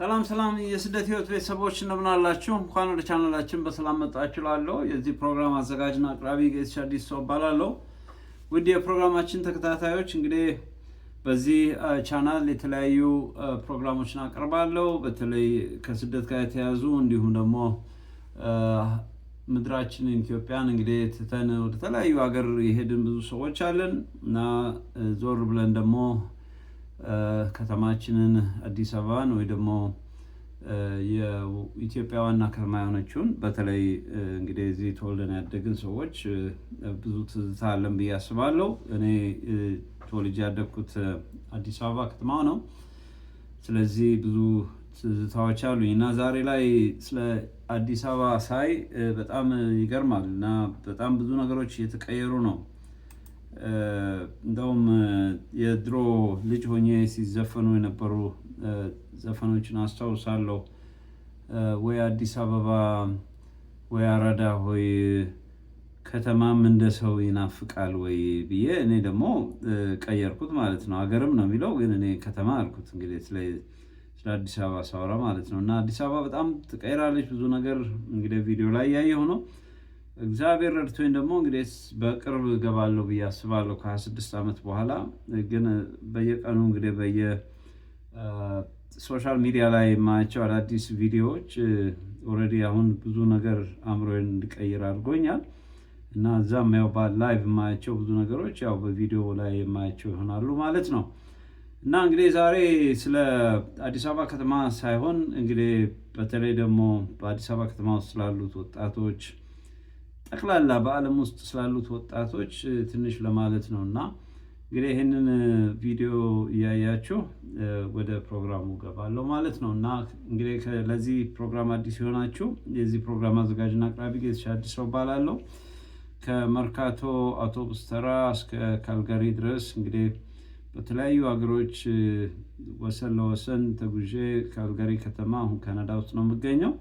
ሰላም ሰላም የስደት ህይወት ቤተሰቦች እንደምን አላችሁ? እንኳን ወደ ቻናላችን በሰላም መጣችሁ እላለሁ። የዚህ ፕሮግራም አዘጋጅና አቅራቢ ጌትሽ አዲስ እባላለሁ። ውድ የፕሮግራማችን ተከታታዮች እንግዲህ በዚህ ቻናል የተለያዩ ፕሮግራሞችን አቀርባለሁ። በተለይ ከስደት ጋር የተያዙ እንዲሁም ደግሞ ምድራችን ኢትዮጵያን እንግዲህ ትተን ወደ ተለያዩ ሀገር የሄድን ብዙ ሰዎች አለን እና ዞር ብለን ደግሞ ከተማችንን አዲስ አበባን ወይ ደግሞ የኢትዮጵያ ዋና ከተማ የሆነችውን በተለይ እንግዲህ እዚህ ተወልደን ያደግን ሰዎች ብዙ ትዝታ አለን ብዬ አስባለሁ። እኔ ተወልጄ ያደግኩት አዲስ አበባ ከተማ ነው። ስለዚህ ብዙ ትዝታዎች አሉኝ እና ዛሬ ላይ ስለ አዲስ አበባ ሳይ በጣም ይገርማል እና በጣም ብዙ ነገሮች እየተቀየሩ ነው። እንደውም የድሮ ልጅ ሆኜ ሲዘፈኑ የነበሩ ዘፈኖችን አስታውሳለሁ። ወይ አዲስ አበባ ወይ አራዳ ሆይ ከተማም እንደ ሰው ይናፍቃል ወይ ብዬ እኔ ደግሞ ቀየርኩት ማለት ነው። ሀገርም ነው የሚለው ግን እኔ ከተማ አልኩት። እንግዲህ ስለ አዲስ አበባ ሳወራ ማለት ነው እና አዲስ አበባ በጣም ትቀይራለች። ብዙ ነገር እንግዲህ ቪዲዮ ላይ ያየሁ ነው። እግዚአብሔር ረድቶኝ ደግሞ እንግዲህ በቅርብ እገባለሁ ብዬ አስባለሁ ከ26 ዓመት በኋላ። ግን በየቀኑ እንግዲህ ሶሻል ሚዲያ ላይ የማያቸው አዳዲስ ቪዲዮዎች ኦልሬዲ አሁን ብዙ ነገር አእምሮዬን እንዲቀይር አድርጎኛል እና እዛም ያው ላይቭ የማያቸው ብዙ ነገሮች ያው በቪዲዮ ላይ የማያቸው ይሆናሉ ማለት ነው። እና እንግዲህ ዛሬ ስለ አዲስ አበባ ከተማ ሳይሆን እንግዲህ በተለይ ደግሞ በአዲስ አበባ ከተማ ውስጥ ስላሉት ወጣቶች ጠቅላላ በዓለም ውስጥ ስላሉት ወጣቶች ትንሽ ለማለት ነው እና እንግዲህ ይህንን ቪዲዮ እያያችሁ ወደ ፕሮግራሙ ገባለሁ ማለት ነው። እና እንግዲህ ለዚህ ፕሮግራም አዲስ የሆናችሁ የዚህ ፕሮግራም አዘጋጅና አቅራቢ ጌትሽ አዲስ እባላለሁ። ከመርካቶ አውቶቡስ ተራ እስከ ካልጋሪ ድረስ እንግዲህ በተለያዩ ሀገሮች ወሰን ለወሰን ተጉዤ ካልጋሪ ከተማ አሁን ካናዳ ውስጥ ነው የምገኘው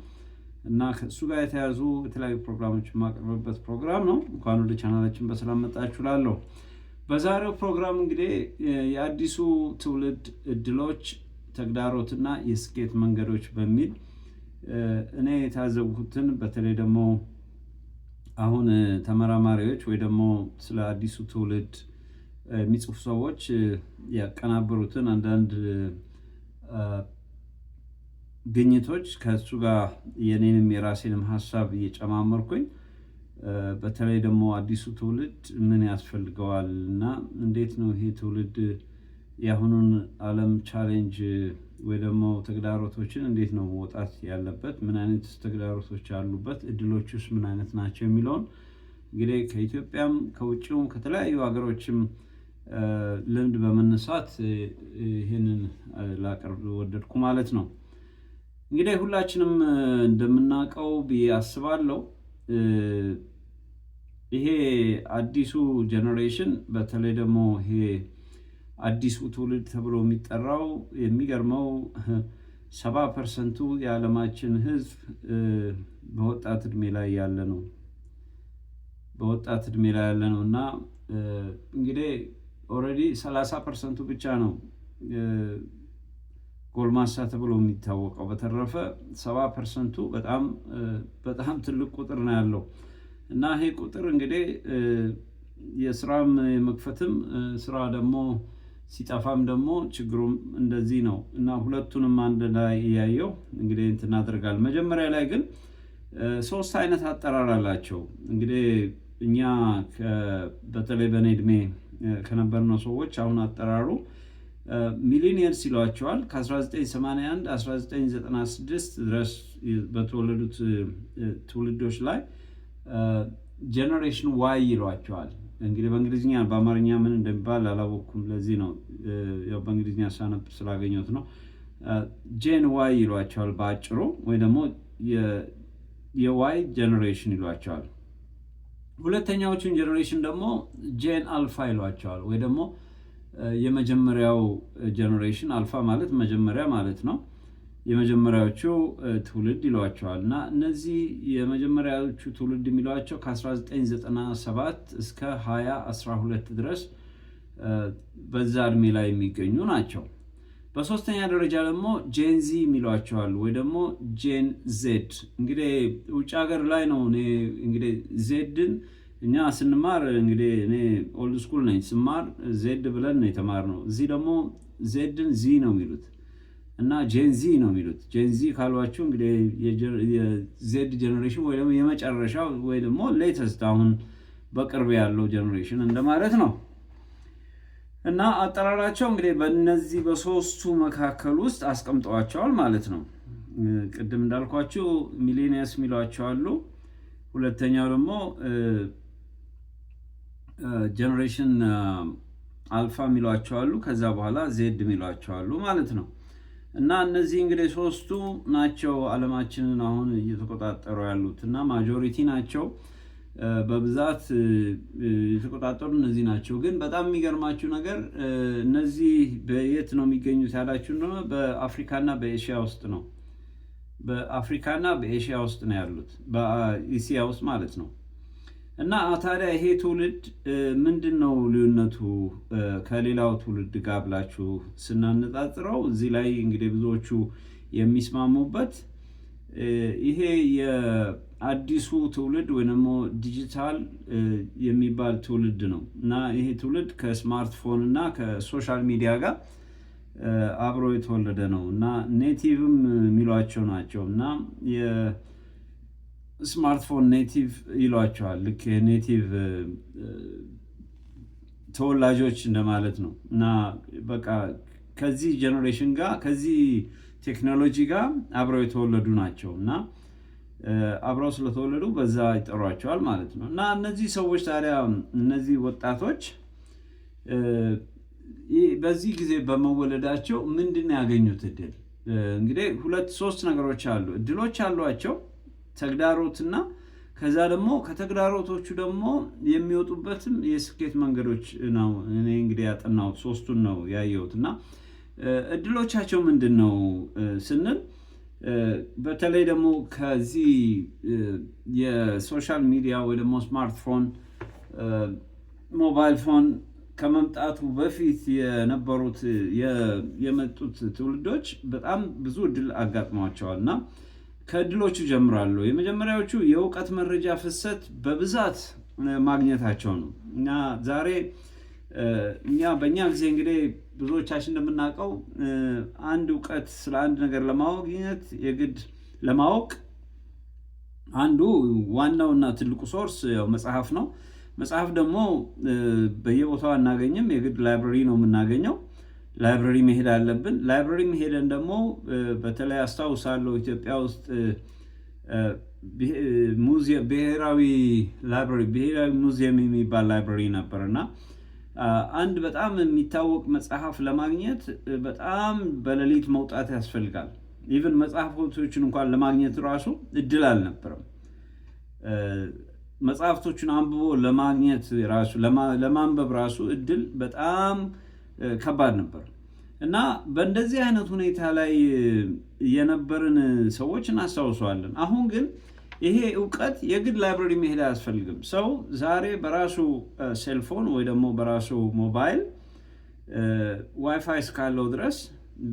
እና ከእሱ ጋር የተያዙ የተለያዩ ፕሮግራሞች የማቀርብበት ፕሮግራም ነው። እንኳን ወደ ቻናላችን በሰላም መጣችሁ እላለሁ። በዛሬው ፕሮግራም እንግዲህ የአዲሱ ትውልድ እድሎች፣ ተግዳሮትና የስኬት መንገዶች በሚል እኔ የታዘብኩትን በተለይ ደግሞ አሁን ተመራማሪዎች ወይ ደግሞ ስለ አዲሱ ትውልድ የሚጽፉ ሰዎች ያቀናበሩትን አንዳንድ ግኝቶች ከእሱ ጋር የኔንም የራሴንም ሀሳብ እየጨማመርኩኝ በተለይ ደግሞ አዲሱ ትውልድ ምን ያስፈልገዋል እና እንዴት ነው ይሄ ትውልድ የአሁኑን ዓለም ቻሌንጅ ወይ ደግሞ ተግዳሮቶችን እንዴት ነው መውጣት ያለበት፣ ምን አይነት ተግዳሮቶች አሉበት፣ እድሎች ውስጥ ምን አይነት ናቸው የሚለውን እንግዲህ ከኢትዮጵያም ከውጭውም ከተለያዩ ሀገሮችም ልምድ በመነሳት ይህንን ላቀርብ ወደድኩ ማለት ነው። እንግዲህ ሁላችንም እንደምናውቀው ብዬ አስባለሁ ይሄ አዲሱ ጀነሬሽን በተለይ ደግሞ ይሄ አዲሱ ትውልድ ተብሎ የሚጠራው የሚገርመው 70% የዓለማችን ሕዝብ በወጣት እድሜ ላይ ያለ ነው። እና እንግዲህ ኦልሬዲ 30% ብቻ ነው ጎልማሳ ተብሎ የሚታወቀው። በተረፈ 70% በጣም ትልቅ ቁጥር ነው ያለው እና ይሄ ቁጥር እንግዲህ የስራም የመክፈትም ስራ ደግሞ ሲጠፋም ደግሞ ችግሩም እንደዚህ ነው እና ሁለቱንም አንድ ላይ እያየው እንግዲህ እንትን እናደርጋለን። መጀመሪያ ላይ ግን 3 አይነት አጠራር አላቸው። እንግዲህ እኛ በተለይ በኔ እድሜ ከነበርነው ሰዎች አሁን አጠራሩ ሚሊኒየርስ ይሏቸዋል። ከ1981 1996 ድረስ በተወለዱት ትውልዶች ላይ ጀነሬሽን ዋይ ይሏቸዋል። እንግዲህ በእንግሊዝኛ በአማርኛ ምን እንደሚባል አላወቅኩም። ለዚህ ነው ያው በእንግሊዝኛ ሳነብ ስላገኘሁት ነው። ጄን ዋይ ይሏቸዋል በአጭሩ፣ ወይ ደግሞ የዋይ ጀነሬሽን ይሏቸዋል። ሁለተኛዎቹን ጀነሬሽን ደግሞ ጄን አልፋ ይሏቸዋል፣ ወይ ደግሞ የመጀመሪያው ጀነሬሽን አልፋ ማለት መጀመሪያ ማለት ነው። የመጀመሪያዎቹ ትውልድ ይሏቸዋል እና እነዚህ የመጀመሪያዎቹ ትውልድ የሚሏቸው ከ1997 እስከ 2012 ድረስ በዛ እድሜ ላይ የሚገኙ ናቸው። በሶስተኛ ደረጃ ደግሞ ጄንዚ የሚሏቸው አሉ፣ ወይ ደግሞ ጄን ዜድ። እንግዲህ ውጭ ሀገር ላይ ነው እንግዲህ ዜድን እኛ ስንማር እንግዲህ እኔ ኦልድ ስኩል ነኝ ስማር ዜድ ብለን ነው የተማርነው። እዚህ ደግሞ ዜድን ዚ ነው የሚሉት እና ጄንዚ ነው የሚሉት። ጄንዚ ካሏችሁ እንግዲህ የዜድ ጀኔሬሽን ወይ ደግሞ የመጨረሻው ወይ ደግሞ ሌተስት አሁን በቅርብ ያለው ጀኔሬሽን እንደማለት ነው። እና አጠራራቸው እንግዲህ በእነዚህ በሶስቱ መካከል ውስጥ አስቀምጠዋቸዋል ማለት ነው። ቅድም እንዳልኳችሁ ሚሌኒየስ የሚሏቸው አሉ። ሁለተኛው ደግሞ ጀኔሬሽን አልፋ የሚሏቸው አሉ። ከዛ በኋላ ዜድ የሚሏቸው አሉ ማለት ነው። እና እነዚህ እንግዲህ ሶስቱ ናቸው ዓለማችንን አሁን እየተቆጣጠሩ ያሉት እና ማጆሪቲ ናቸው። በብዛት የተቆጣጠሩ እነዚህ ናቸው። ግን በጣም የሚገርማችሁ ነገር እነዚህ በየት ነው የሚገኙት ያላችሁ እንደሆነ በአፍሪካና በኤሽያ ውስጥ ነው። በአፍሪካና በኤሽያ ውስጥ ነው ያሉት፣ በኢሲያ ውስጥ ማለት ነው። እና ታዲያ ይሄ ትውልድ ምንድን ነው ልዩነቱ ከሌላው ትውልድ ጋር ብላችሁ ስናነጻጽረው እዚህ ላይ እንግዲህ ብዙዎቹ የሚስማሙበት ይሄ የአዲሱ ትውልድ ወይ ደግሞ ዲጂታል የሚባል ትውልድ ነው። እና ይሄ ትውልድ ከስማርትፎን እና ከሶሻል ሚዲያ ጋር አብሮ የተወለደ ነው እና ኔቲቭም የሚሏቸው ናቸው እና የስማርትፎን ኔቲቭ ይሏቸዋል። ልክ የኔቲቭ ተወላጆች እንደማለት ነው እና በቃ ከዚህ ጀኔሬሽን ጋር ከዚህ ቴክኖሎጂ ጋር አብረው የተወለዱ ናቸው እና አብረው ስለተወለዱ በዛ ይጠሯቸዋል ማለት ነው። እና እነዚህ ሰዎች ታዲያ እነዚህ ወጣቶች በዚህ ጊዜ በመወለዳቸው ምንድን ነው ያገኙት እድል? እንግዲህ ሁለት ሶስት ነገሮች አሉ። እድሎች አሏቸው፣ ተግዳሮትና ከዛ ደግሞ ከተግዳሮቶቹ ደግሞ የሚወጡበትም የስኬት መንገዶች ነው። እኔ እንግዲህ ያጠናሁት ሶስቱን ነው ያየሁት። እና እድሎቻቸው ምንድን ነው ስንል በተለይ ደግሞ ከዚህ የሶሻል ሚዲያ ወይ ደግሞ ስማርትፎን ሞባይል ፎን ከመምጣቱ በፊት የነበሩት የመጡት ትውልዶች በጣም ብዙ እድል አጋጥሟቸዋል እና ከእድሎቹ ጀምራለሁ። የመጀመሪያዎቹ የእውቀት መረጃ ፍሰት በብዛት ማግኘታቸው ነው። እና ዛሬ በእኛ ጊዜ እንግዲህ ብዙዎቻችን እንደምናውቀው አንድ እውቀት ስለ አንድ ነገር ለማግኘት የግድ ለማወቅ አንዱ ዋናውና ትልቁ ሶርስ ያው መጽሐፍ ነው። መጽሐፍ ደግሞ በየቦታው አናገኝም፣ የግድ ላይብረሪ ነው የምናገኘው። ላይብረሪ መሄድ አለብን። ላይብረሪ መሄደን ደግሞ በተለይ አስታውሳለሁ ኢትዮጵያ ውስጥ ብሔራዊ ሙዚየም የሚባል ላይብረሪ ነበር እና አንድ በጣም የሚታወቅ መጽሐፍ ለማግኘት በጣም በሌሊት መውጣት ያስፈልጋል። ኢቨን መጽሐፎችን እንኳን ለማግኘት ራሱ እድል አልነበረም። መጽሐፍቶቹን አንብቦ ለማግኘት ራሱ ለማንበብ ራሱ እድል በጣም ከባድ ነበር እና በእንደዚህ አይነት ሁኔታ ላይ የነበርን ሰዎች እናስታውሰዋለን። አሁን ግን ይሄ እውቀት የግድ ላይብረሪ መሄድ አያስፈልግም። ሰው ዛሬ በራሱ ሴልፎን ወይ ደግሞ በራሱ ሞባይል ዋይፋይ እስካለው ድረስ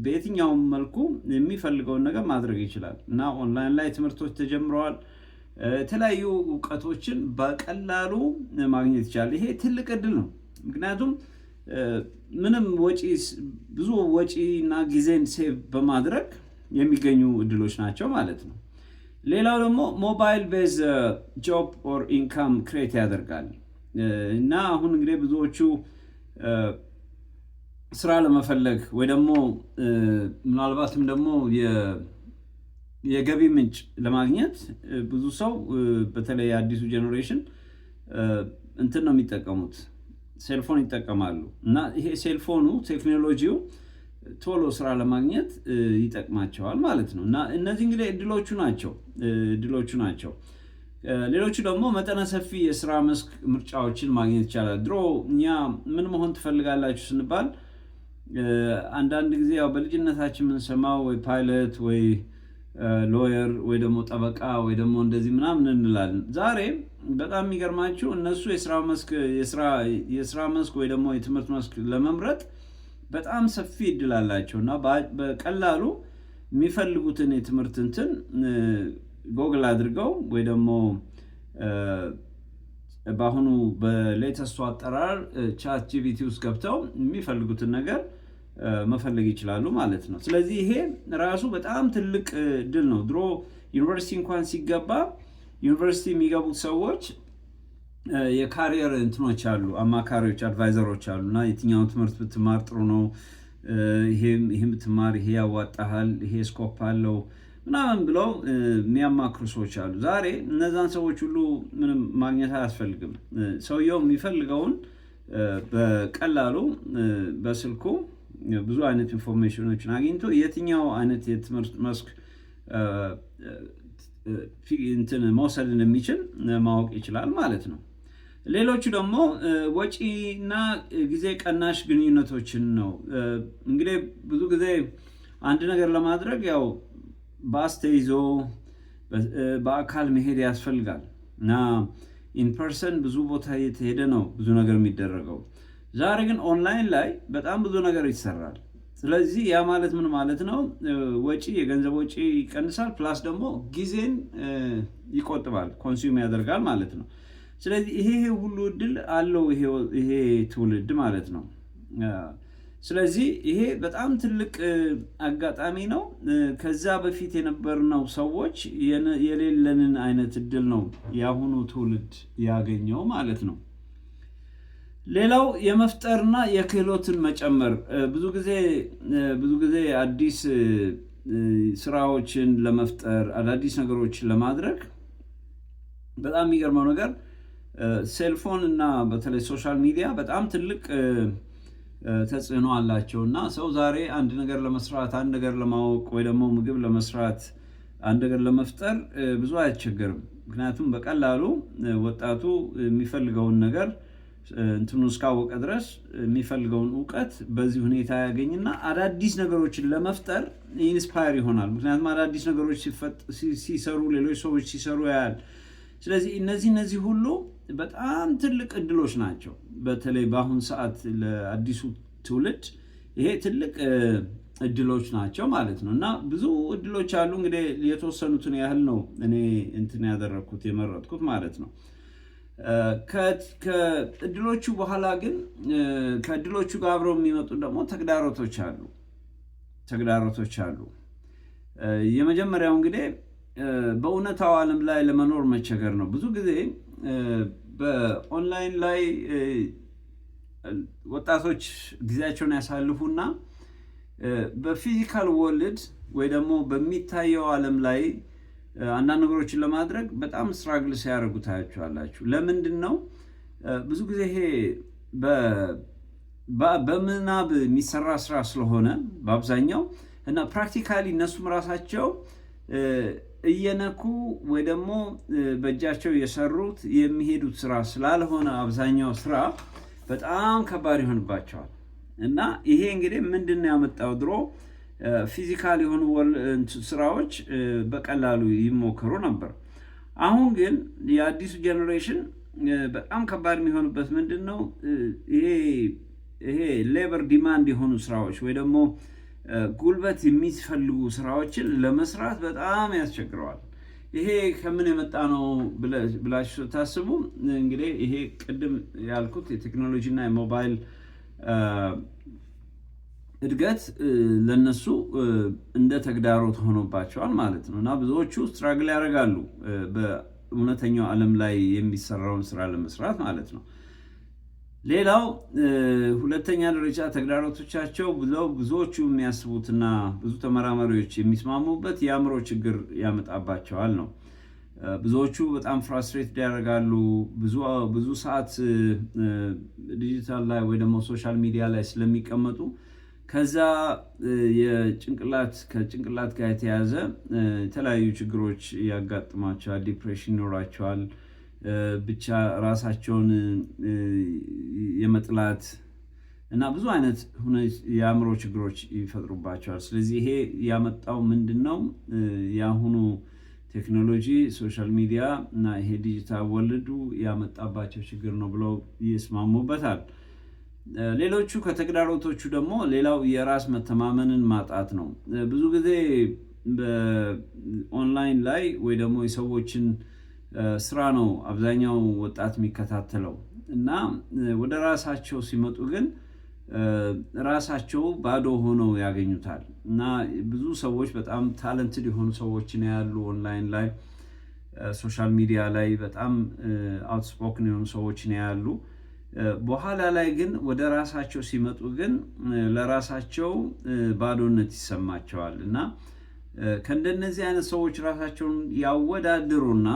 በየትኛውም መልኩ የሚፈልገውን ነገር ማድረግ ይችላል እና ኦንላይን ላይ ትምህርቶች ተጀምረዋል። የተለያዩ እውቀቶችን በቀላሉ ማግኘት ይቻላል። ይሄ ትልቅ እድል ነው። ምክንያቱም ምንም ብዙ ወጪ እና ጊዜን ሴቭ በማድረግ የሚገኙ እድሎች ናቸው ማለት ነው። ሌላው ደግሞ ሞባይል ቤዝ ጆብ ኦር ኢንካም ክሬት ያደርጋል እና አሁን እንግዲህ ብዙዎቹ ስራ ለመፈለግ ወይ ደግሞ ምናልባትም ደግሞ የገቢ ምንጭ ለማግኘት ብዙ ሰው በተለይ አዲሱ ጄኔሬሽን እንትን ነው የሚጠቀሙት፣ ሴልፎን ይጠቀማሉ እና ይሄ ሴልፎኑ ቴክኖሎጂው ቶሎ ስራ ለማግኘት ይጠቅማቸዋል ማለት ነው። እና እነዚህ እንግዲህ እድሎቹ ናቸው። ሌሎቹ ደግሞ መጠነ ሰፊ የስራ መስክ ምርጫዎችን ማግኘት ይቻላል። ድሮ እኛ ምን መሆን ትፈልጋላችሁ ስንባል አንዳንድ ጊዜ ያው በልጅነታችን የምንሰማው ወይ ፓይለት ወይ ሎየር ወይ ደግሞ ጠበቃ ወይ ደግሞ እንደዚህ ምናምን እንላለን። ዛሬ በጣም የሚገርማችሁ እነሱ የስራ መስክ ወይ ደግሞ የትምህርት መስክ ለመምረጥ በጣም ሰፊ እድል አላቸው እና በቀላሉ የሚፈልጉትን የትምህርት እንትን ጎግል አድርገው ወይ ደግሞ በአሁኑ በሌተስቱ አጠራር ቻት ጂፒቲ ውስጥ ገብተው የሚፈልጉትን ነገር መፈለግ ይችላሉ ማለት ነው። ስለዚህ ይሄ ራሱ በጣም ትልቅ እድል ነው። ድሮ ዩኒቨርሲቲ እንኳን ሲገባ ዩኒቨርሲቲ የሚገቡት ሰዎች የካሪየር እንትኖች አሉ፣ አማካሪዎች፣ አድቫይዘሮች አሉ እና የትኛውን ትምህርት ብትማር ጥሩ ነው፣ ይሄ ብትማር ይሄ ያዋጣሃል፣ ይሄ ስኮፕ አለው ምናምን ብለው የሚያማክሩ ሰዎች አሉ። ዛሬ እነዛን ሰዎች ሁሉ ምንም ማግኘት አያስፈልግም። ሰውየው የሚፈልገውን በቀላሉ በስልኩ ብዙ አይነት ኢንፎርሜሽኖችን አግኝቶ የትኛው አይነት የትምህርት መስክ እንትን መውሰድ እንደሚችል ማወቅ ይችላል ማለት ነው። ሌሎቹ ደግሞ ወጪና ጊዜ ቀናሽ ግንኙነቶችን ነው። እንግዲህ ብዙ ጊዜ አንድ ነገር ለማድረግ ያው ባስ ተይዞ በአካል መሄድ ያስፈልጋል እና ኢንፐርሰን ብዙ ቦታ የተሄደ ነው ብዙ ነገር የሚደረገው። ዛሬ ግን ኦንላይን ላይ በጣም ብዙ ነገር ይሰራል። ስለዚህ ያ ማለት ምን ማለት ነው? ወጪ፣ የገንዘብ ወጪ ይቀንሳል፣ ፕላስ ደግሞ ጊዜን ይቆጥባል፣ ኮንሱም ያደርጋል ማለት ነው። ስለዚህ ይሄ ሁሉ እድል አለው ይሄ ትውልድ ማለት ነው። ስለዚህ ይሄ በጣም ትልቅ አጋጣሚ ነው። ከዛ በፊት የነበርነው ሰዎች የሌለንን አይነት እድል ነው የአሁኑ ትውልድ ያገኘው ማለት ነው። ሌላው የመፍጠርና የክህሎትን መጨመር። ብዙ ጊዜ አዲስ ስራዎችን ለመፍጠር አዳዲስ ነገሮችን ለማድረግ በጣም የሚገርመው ነገር ሴልፎን እና በተለይ ሶሻል ሚዲያ በጣም ትልቅ ተጽዕኖ አላቸው እና ሰው ዛሬ አንድ ነገር ለመስራት፣ አንድ ነገር ለማወቅ ወይ ደግሞ ምግብ ለመስራት፣ አንድ ነገር ለመፍጠር ብዙ አያስቸግርም። ምክንያቱም በቀላሉ ወጣቱ የሚፈልገውን ነገር እንትኑ እስካወቀ ድረስ የሚፈልገውን እውቀት በዚህ ሁኔታ ያገኝና አዳዲስ ነገሮችን ለመፍጠር ኢንስፓየር ይሆናል። ምክንያቱም አዳዲስ ነገሮች ሲሰሩ ሌሎች ሰዎች ሲሰሩ ያያል። ስለዚህ እነዚህ ሁሉ በጣም ትልቅ እድሎች ናቸው። በተለይ በአሁን ሰዓት ለአዲሱ ትውልድ ይሄ ትልቅ እድሎች ናቸው ማለት ነው እና ብዙ እድሎች አሉ። እንግዲህ የተወሰኑትን ያህል ነው እኔ እንትን ያደረግኩት የመረጥኩት ማለት ነው። ከእድሎቹ በኋላ ግን ከእድሎቹ ጋር አብረው የሚመጡ ደግሞ ተግዳሮቶች አሉ። የመጀመሪያው እንግዲህ በእውነታው ዓለም ላይ ለመኖር መቸገር ነው። ብዙ ጊዜ በኦንላይን ላይ ወጣቶች ጊዜያቸውን ያሳልፉና በፊዚካል ወርልድ ወይ ደግሞ በሚታየው ዓለም ላይ አንዳንድ ነገሮችን ለማድረግ በጣም ስትራግል ሲያደርጉ ታያቸዋላችሁ። ለምንድን ነው? ብዙ ጊዜ ይሄ በምናብ የሚሰራ ስራ ስለሆነ በአብዛኛው እና ፕራክቲካሊ እነሱም ራሳቸው እየነኩ ወይ ደግሞ በእጃቸው የሰሩት የሚሄዱት ስራ ስላልሆነ አብዛኛው ስራ በጣም ከባድ ይሆንባቸዋል። እና ይሄ እንግዲህ ምንድን ነው ያመጣው? ድሮ ፊዚካል የሆኑ ስራዎች በቀላሉ ይሞከሩ ነበር። አሁን ግን የአዲሱ ጄኔሬሽን በጣም ከባድ የሚሆንበት ምንድን ነው? ይሄ ሌበር ዲማንድ የሆኑ ስራዎች ወይ ደግሞ ጉልበት የሚፈልጉ ስራዎችን ለመስራት በጣም ያስቸግረዋል። ይሄ ከምን የመጣ ነው ብላችሁ ታስቡ? እንግዲህ ይሄ ቅድም ያልኩት የቴክኖሎጂ እና የሞባይል እድገት ለነሱ እንደ ተግዳሮት ሆኖባቸዋል ማለት ነው እና ብዙዎቹ ስትራግል ያደርጋሉ በእውነተኛው ዓለም ላይ የሚሰራውን ስራ ለመስራት ማለት ነው። ሌላው ሁለተኛ ደረጃ ተግዳሮቶቻቸው ብለው ብዙዎቹ የሚያስቡትና ብዙ ተመራማሪዎች የሚስማሙበት የአእምሮ ችግር ያመጣባቸዋል ነው። ብዙዎቹ በጣም ፍራስትሬትድ ያደርጋሉ። ብዙ ሰዓት ዲጂታል ላይ ወይ ደግሞ ሶሻል ሚዲያ ላይ ስለሚቀመጡ ከዛ ከጭንቅላት ጋር የተያዘ የተለያዩ ችግሮች ያጋጥማቸዋል። ዲፕሬሽን ይኖራቸዋል። ብቻ ራሳቸውን የመጥላት እና ብዙ አይነት የአእምሮ ችግሮች ይፈጥሩባቸዋል። ስለዚህ ይሄ ያመጣው ምንድን ነው? የአሁኑ ቴክኖሎጂ፣ ሶሻል ሚዲያ እና ይሄ ዲጂታል ወርልዱ ያመጣባቸው ችግር ነው ብለው ይስማሙበታል። ሌሎቹ ከተግዳሮቶቹ ደግሞ ሌላው የራስ መተማመንን ማጣት ነው። ብዙ ጊዜ በኦንላይን ላይ ወይ ደግሞ የሰዎችን ስራ ነው አብዛኛው ወጣት የሚከታተለው እና ወደ ራሳቸው ሲመጡ ግን ራሳቸው ባዶ ሆነው ያገኙታል። እና ብዙ ሰዎች በጣም ታለንትድ የሆኑ ሰዎችን ያሉ ኦንላይን ላይ ሶሻል ሚዲያ ላይ በጣም አውትስፖክን የሆኑ ሰዎችን ያሉ በኋላ ላይ ግን ወደ ራሳቸው ሲመጡ ግን ለራሳቸው ባዶነት ይሰማቸዋል እና ከእንደነዚህ አይነት ሰዎች ራሳቸውን ያወዳድሩና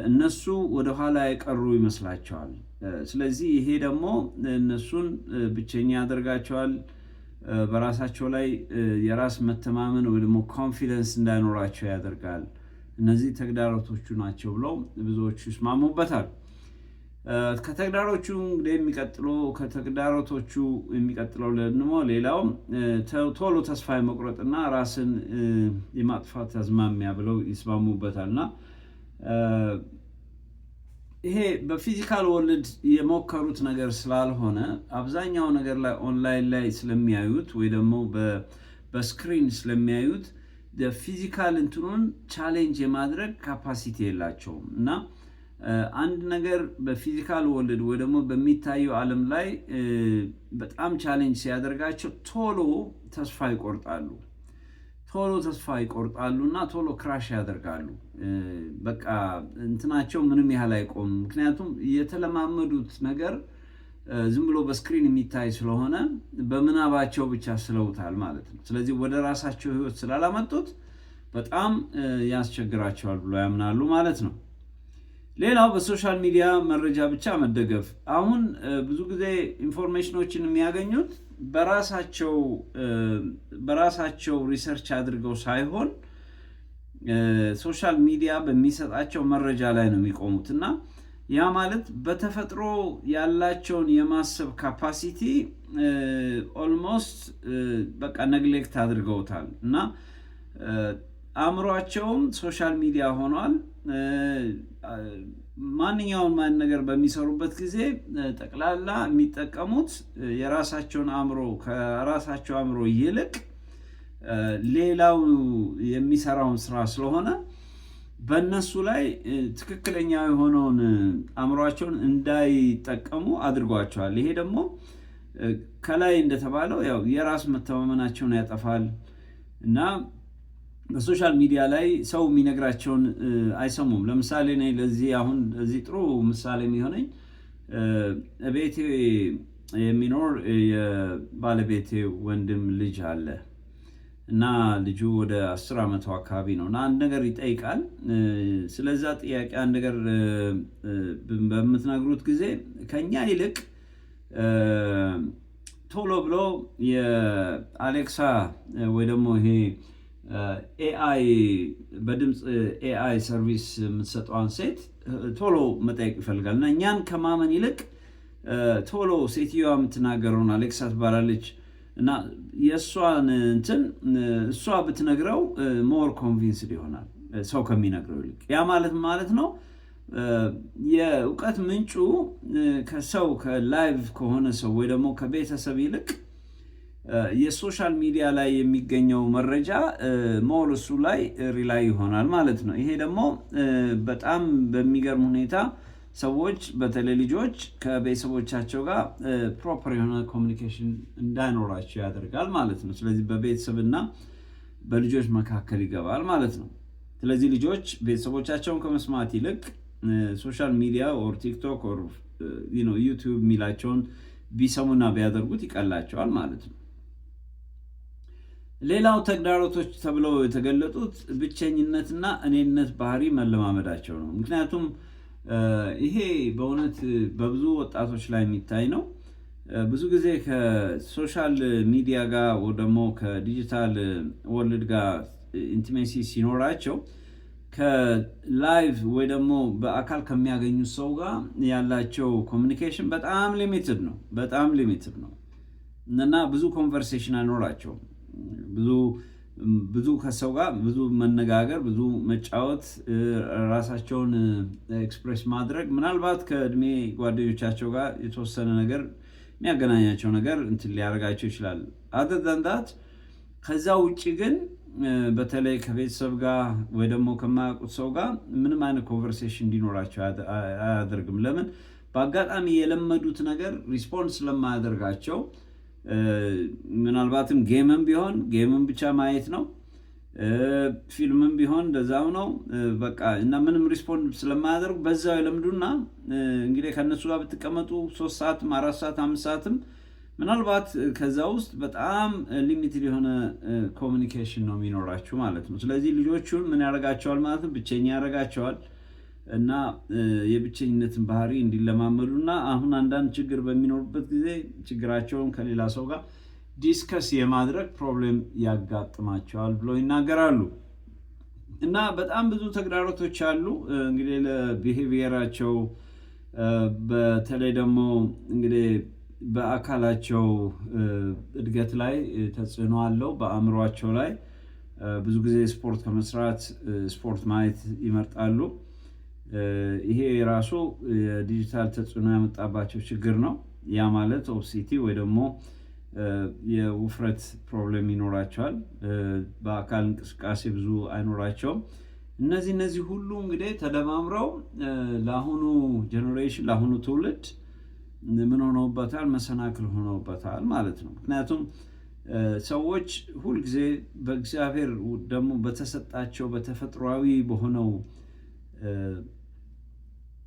እነሱ ወደኋላ የቀሩ ይመስላቸዋል። ስለዚህ ይሄ ደግሞ እነሱን ብቸኛ ያደርጋቸዋል። በራሳቸው ላይ የራስ መተማመን ወይ ደግሞ ኮንፊደንስ እንዳይኖራቸው ያደርጋል። እነዚህ ተግዳሮቶቹ ናቸው ብለው ብዙዎቹ ይስማሙበታል። ከተግዳሮቹ እንግዲህ የሚቀጥለው ደግሞ ሌላው ቶሎ ተስፋ የመቁረጥና ራስን የማጥፋት አዝማሚያ ብለው ይስማሙበታልና ይሄ በፊዚካል ወርልድ የሞከሩት ነገር ስላልሆነ አብዛኛው ነገር ላይ ኦንላይን ላይ ስለሚያዩት ወይ ደግሞ በስክሪን ስለሚያዩት ፊዚካል እንትኑን ቻሌንጅ የማድረግ ካፓሲቲ የላቸውም እና አንድ ነገር በፊዚካል ወርልድ ወይ ደግሞ በሚታየው ዓለም ላይ በጣም ቻሌንጅ ሲያደርጋቸው ቶሎ ተስፋ ይቆርጣሉ እና ቶሎ ክራሽ ያደርጋሉ። በቃ እንትናቸው ምንም ያህል አይቆም። ምክንያቱም የተለማመዱት ነገር ዝም ብሎ በስክሪን የሚታይ ስለሆነ በምናባቸው ብቻ ስለውታል ማለት ነው። ስለዚህ ወደ ራሳቸው ህይወት ስላላመጡት በጣም ያስቸግራቸዋል ብሎ ያምናሉ ማለት ነው። ሌላው በሶሻል ሚዲያ መረጃ ብቻ መደገፍ። አሁን ብዙ ጊዜ ኢንፎርሜሽኖችን የሚያገኙት በራሳቸው ሪሰርች አድርገው ሳይሆን ሶሻል ሚዲያ በሚሰጣቸው መረጃ ላይ ነው የሚቆሙት እና ያ ማለት በተፈጥሮ ያላቸውን የማሰብ ካፓሲቲ ኦልሞስት በቃ ነግሌክት አድርገውታል እና አእምሯቸውም ሶሻል ሚዲያ ሆኗል። ማንኛውም ነገር በሚሰሩበት ጊዜ ጠቅላላ የሚጠቀሙት የራሳቸውን አእምሮ ከራሳቸው አእምሮ ይልቅ ሌላው የሚሰራውን ስራ ስለሆነ በእነሱ ላይ ትክክለኛ የሆነውን አእምሯቸውን እንዳይጠቀሙ አድርጓቸዋል። ይሄ ደግሞ ከላይ እንደተባለው ያው የራስ መተማመናቸውን ያጠፋል እና በሶሻል ሚዲያ ላይ ሰው የሚነግራቸውን አይሰሙም። ለምሳሌ እኔ ለዚህ አሁን እዚህ ጥሩ ምሳሌ የሚሆነኝ ቤቴ የሚኖር የባለቤቴ ወንድም ልጅ አለ እና ልጁ ወደ 10 ዓመቱ አካባቢ ነው እና አንድ ነገር ይጠይቃል። ስለዛ ጥያቄ አንድ ነገር በምትነግሩት ጊዜ ከኛ ይልቅ ቶሎ ብሎ የአሌክሳ ወይ ደግሞ ይሄ ኤአይ በድምፅ ኤአይ ሰርቪስ የምትሰጠዋን ሴት ቶሎ መጠየቅ ይፈልጋል እና እኛን ከማመን ይልቅ ቶሎ ሴትዮዋ የምትናገረውን አሌክሳ ትባላለች እና የእሷን እንትን እሷ ብትነግረው ሞር ኮንቪንስድ ይሆናል ሰው ከሚነግረው ይልቅ። ያ ማለት ነው የእውቀት ምንጩ ከሰው ከላይቭ ከሆነ ሰው ወይ ደግሞ ከቤተሰብ ይልቅ የሶሻል ሚዲያ ላይ የሚገኘው መረጃ ሞር እሱ ላይ ሪላይ ይሆናል ማለት ነው። ይሄ ደግሞ በጣም በሚገርም ሁኔታ ሰዎች በተለይ ልጆች ከቤተሰቦቻቸው ጋር ፕሮፐር የሆነ ኮሚኒኬሽን እንዳይኖራቸው ያደርጋል ማለት ነው። ስለዚህ በቤተሰብና በልጆች መካከል ይገባል ማለት ነው። ስለዚህ ልጆች ቤተሰቦቻቸውን ከመስማት ይልቅ ሶሻል ሚዲያ ኦር ቲክቶክ ኦር ዩቲዩብ የሚላቸውን ቢሰሙና ቢያደርጉት ይቀላቸዋል ማለት ነው። ሌላው ተግዳሮቶች ተብለው የተገለጡት ብቸኝነትና እኔነት ባህሪ መለማመዳቸው ነው። ምክንያቱም ይሄ በእውነት በብዙ ወጣቶች ላይ የሚታይ ነው። ብዙ ጊዜ ከሶሻል ሚዲያ ጋር ወይ ደግሞ ከዲጂታል ወርልድ ጋር ኢንቲሜሲ ሲኖራቸው ከላይቭ ወይ ደግሞ በአካል ከሚያገኙት ሰው ጋር ያላቸው ኮሚኒኬሽን በጣም ሊሚትድ ነው እና ብዙ ኮንቨርሴሽን አይኖራቸውም። ብዙ ከሰው ጋር ብዙ መነጋገር፣ ብዙ መጫወት፣ ራሳቸውን ኤክስፕሬስ ማድረግ ምናልባት ከእድሜ ጓደኞቻቸው ጋር የተወሰነ ነገር የሚያገናኛቸው ነገር እንትን ሊያደርጋቸው ይችላል። other than that ከዛ ውጪ ግን በተለይ ከቤተሰብ ጋር ወይ ደግሞ ከማያውቁት ሰው ጋር ምንም አይነት ኮንቨርሴሽን እንዲኖራቸው አያደርግም። ለምን? በአጋጣሚ የለመዱት ነገር ሪስፖንስ ስለማያደርጋቸው ምናልባትም ጌምም ቢሆን ጌምም ብቻ ማየት ነው፣ ፊልምም ቢሆን እንደዛው ነው በቃ እና ምንም ሪስፖንድ ስለማያደርጉ በዛው ይለምዱና እንግዲህ ከነሱ ጋር ብትቀመጡ 3 ሰዓትም 4 ሰዓት 5 ሰዓትም ምናልባት ከዛ ውስጥ በጣም ሊሚትድ የሆነ ኮሚኒኬሽን ነው የሚኖራችሁ ማለት ነው። ስለዚህ ልጆቹን ምን ያደርጋቸዋል ማለት ነው? ብቸኛ ያደርጋቸዋል እና የብቸኝነትን ባህሪ እንዲለማመዱና አሁን አንዳንድ ችግር በሚኖርበት ጊዜ ችግራቸውን ከሌላ ሰው ጋር ዲስከስ የማድረግ ፕሮብሌም ያጋጥማቸዋል ብሎ ይናገራሉ። እና በጣም ብዙ ተግዳሮቶች አሉ እንግዲህ ለቢሄቪየራቸው በተለይ ደግሞ እንግዲህ በአካላቸው እድገት ላይ ተጽዕኖ አለው፣ በአእምሯቸው ላይ ብዙ ጊዜ ስፖርት ከመስራት ስፖርት ማየት ይመርጣሉ። ይሄ የራሱ የዲጂታል ተጽዕኖ ያመጣባቸው ችግር ነው። ያ ማለት ኦብሲቲ ወይ ደግሞ የውፍረት ፕሮብሌም ይኖራቸዋል። በአካል እንቅስቃሴ ብዙ አይኖራቸውም። እነዚህ ሁሉ እንግዲህ ተደማምረው ለአሁኑ ጀኔሬሽን ለአሁኑ ትውልድ ምን ሆነውበታል? መሰናክል ሆነውበታል ማለት ነው። ምክንያቱም ሰዎች ሁልጊዜ በእግዚአብሔር ደግሞ በተሰጣቸው በተፈጥሯዊ በሆነው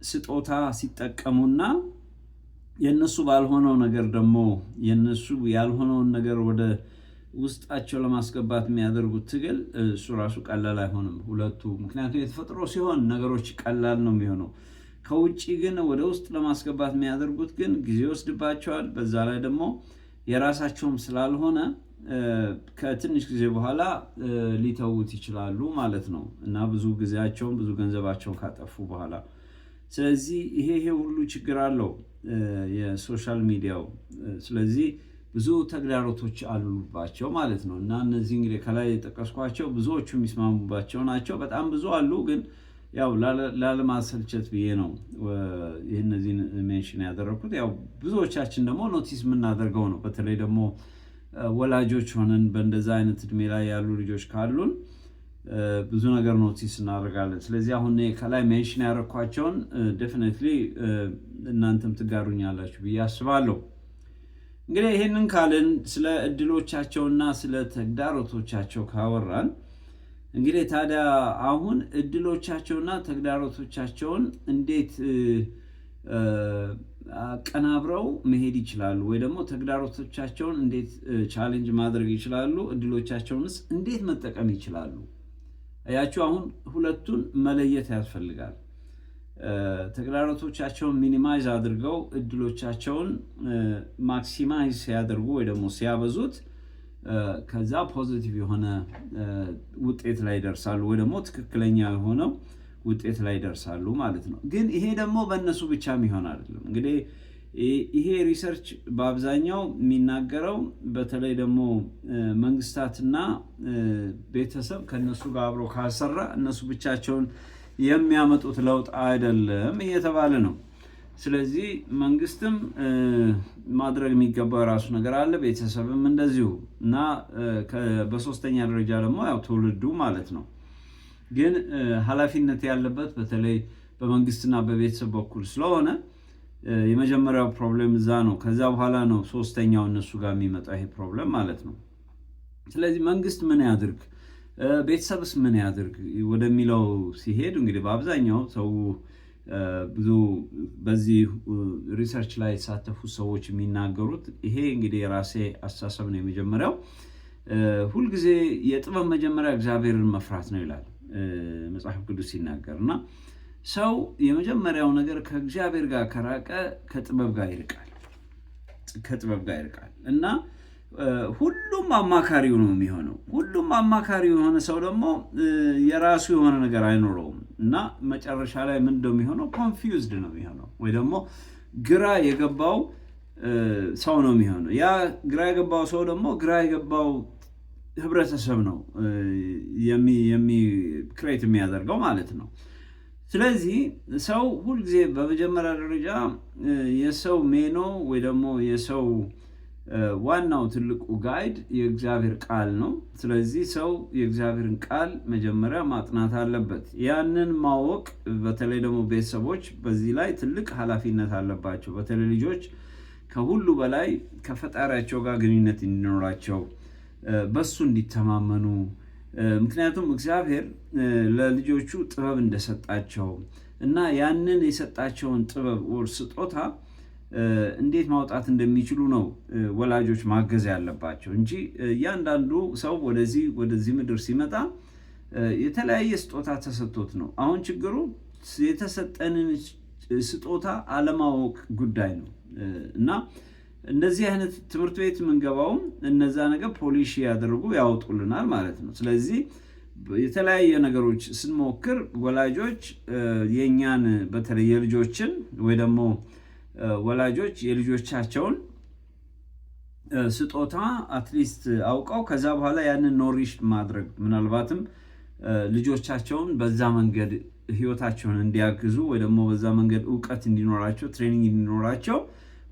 ስጦታ ሲጠቀሙና የነሱ ባልሆነው ነገር ደግሞ የነሱ ያልሆነውን ነገር ወደ ውስጣቸው ለማስገባት የሚያደርጉት ትግል እሱ ራሱ ቀላል አይሆንም ሁለቱ። ምክንያቱም የተፈጥሮ ሲሆን ነገሮች ቀላል ነው የሚሆነው። ከውጪ ግን ወደ ውስጥ ለማስገባት የሚያደርጉት ግን ጊዜ ወስድባቸዋል። በዛ ላይ ደግሞ የራሳቸውም ስላልሆነ ከትንሽ ጊዜ በኋላ ሊተውት ይችላሉ ማለት ነው እና ብዙ ጊዜያቸውን ብዙ ገንዘባቸውን ካጠፉ በኋላ። ስለዚህ ይሄ ሁሉ ችግር አለው የሶሻል ሚዲያው። ስለዚህ ብዙ ተግዳሮቶች አሉባቸው ማለት ነው እና እነዚህ እንግዲህ ከላይ የጠቀስኳቸው ብዙዎቹ የሚስማሙባቸው ናቸው። በጣም ብዙ አሉ ግን ያው ላለማሰልቸት ብዬ ነው እነዚህን ሜንሽን ያደረኩት። ያው ብዙዎቻችን ደግሞ ኖቲስ የምናደርገው ነው። በተለይ ደግሞ ወላጆች ሆነን በእንደዛ አይነት እድሜ ላይ ያሉ ልጆች ካሉን ብዙ ነገር ኖቲስ እናደርጋለን። ስለዚህ አሁን ከላይ ሜንሽን ያደረኳቸውን ዴፊኒትሊ እናንተም ትጋሩኛላችሁ ብዬ አስባለሁ። እንግዲህ ይሄንን ካልን ስለ እድሎቻቸውና ስለ ተግዳሮቶቻቸው ካወራን እንግዲህ ታዲያ አሁን እድሎቻቸውና ተግዳሮቶቻቸውን እንዴት አቀናብረው መሄድ ይችላሉ? ወይ ደግሞ ተግዳሮቶቻቸውን እንዴት ቻሌንጅ ማድረግ ይችላሉ? እድሎቻቸውንስ እንዴት መጠቀም ይችላሉ? አያችሁ፣ አሁን ሁለቱን መለየት ያስፈልጋል። ተግዳሮቶቻቸውን ሚኒማይዝ አድርገው እድሎቻቸውን ማክሲማይዝ ሲያደርጉ ወይ ደግሞ ሲያበዙት ከዛ ፖዚቲቭ የሆነ ውጤት ላይ ይደርሳሉ ወይ ደግሞ ትክክለኛ የሆነው ውጤት ላይ ይደርሳሉ ማለት ነው። ግን ይሄ ደግሞ በእነሱ ብቻ የሚሆን አይደለም። እንግዲህ ይሄ ሪሰርች በአብዛኛው የሚናገረው በተለይ ደግሞ መንግስታትና ቤተሰብ ከነሱ ጋር አብሮ ካልሰራ እነሱ ብቻቸውን የሚያመጡት ለውጥ አይደለም እየተባለ ነው። ስለዚህ መንግስትም ማድረግ የሚገባው የራሱ ነገር አለ፣ ቤተሰብም እንደዚሁ እና በሶስተኛ ደረጃ ደግሞ ያው ትውልዱ ማለት ነው። ግን ኃላፊነት ያለበት በተለይ በመንግስትና በቤተሰብ በኩል ስለሆነ የመጀመሪያው ፕሮብሌም እዛ ነው። ከዛ በኋላ ነው ሶስተኛው እነሱ ጋር የሚመጣ ይሄ ፕሮብሌም ማለት ነው። ስለዚህ መንግስት ምን ያድርግ፣ ቤተሰብስ ምን ያድርግ ወደሚለው ሲሄድ እንግዲህ በአብዛኛው ሰው ብዙ በዚህ ሪሰርች ላይ የተሳተፉ ሰዎች የሚናገሩት ይሄ እንግዲህ የራሴ አስተሳሰብ ነው። የመጀመሪያው ሁልጊዜ የጥበብ መጀመሪያ እግዚአብሔርን መፍራት ነው ይላል መጽሐፍ ቅዱስ ሲናገር እና ሰው የመጀመሪያው ነገር ከእግዚአብሔር ጋር ከራቀ ከጥበብ ጋር ይርቃል እና ሁሉም አማካሪው ነው የሚሆነው። ሁሉም አማካሪ የሆነ ሰው ደግሞ የራሱ የሆነ ነገር አይኖረውም እና መጨረሻ ላይ ምን እንደሚሆነው ኮንፊውዝድ ነው የሚሆነው ወይ ደግሞ ግራ የገባው ሰው ነው የሚሆነው። ያ ግራ የገባው ሰው ደግሞ ግራ የገባው ህብረተሰብ ነው ክሬት የሚያደርገው ማለት ነው። ስለዚህ ሰው ሁልጊዜ በመጀመሪያ ደረጃ የሰው ሜኖ ወይ ደግሞ የሰው ዋናው ትልቁ ጋይድ የእግዚአብሔር ቃል ነው። ስለዚህ ሰው የእግዚአብሔርን ቃል መጀመሪያ ማጥናት አለበት። ያንን ማወቅ በተለይ ደግሞ ቤተሰቦች በዚህ ላይ ትልቅ ኃላፊነት አለባቸው። በተለይ ልጆች ከሁሉ በላይ ከፈጣሪያቸው ጋር ግንኙነት እንዲኖራቸው፣ በሱ እንዲተማመኑ። ምክንያቱም እግዚአብሔር ለልጆቹ ጥበብ እንደሰጣቸው እና ያንን የሰጣቸውን ጥበብ ስጦታ እንዴት ማውጣት እንደሚችሉ ነው ወላጆች ማገዝ ያለባቸው እንጂ እያንዳንዱ ሰው ወደዚህ ምድር ሲመጣ የተለያየ ስጦታ ተሰጥቶት ነው። አሁን ችግሩ የተሰጠንን ስጦታ አለማወቅ ጉዳይ ነው እና እንደዚህ አይነት ትምህርት ቤት የምንገባውም እነዛ ነገር ፖሊሽ ያደርጉ ያወጡልናል ማለት ነው። ስለዚህ የተለያየ ነገሮች ስንሞክር ወላጆች የኛን በተለይ የልጆችን ወይ ደግሞ ወላጆች የልጆቻቸውን ስጦታ አትሊስት አውቀው ከዛ በኋላ ያንን ኖሪሽ ማድረግ ምናልባትም ልጆቻቸውን በዛ መንገድ ህይወታቸውን እንዲያግዙ ወይ ደግሞ በዛ መንገድ እውቀት እንዲኖራቸው ትሬኒንግ እንዲኖራቸው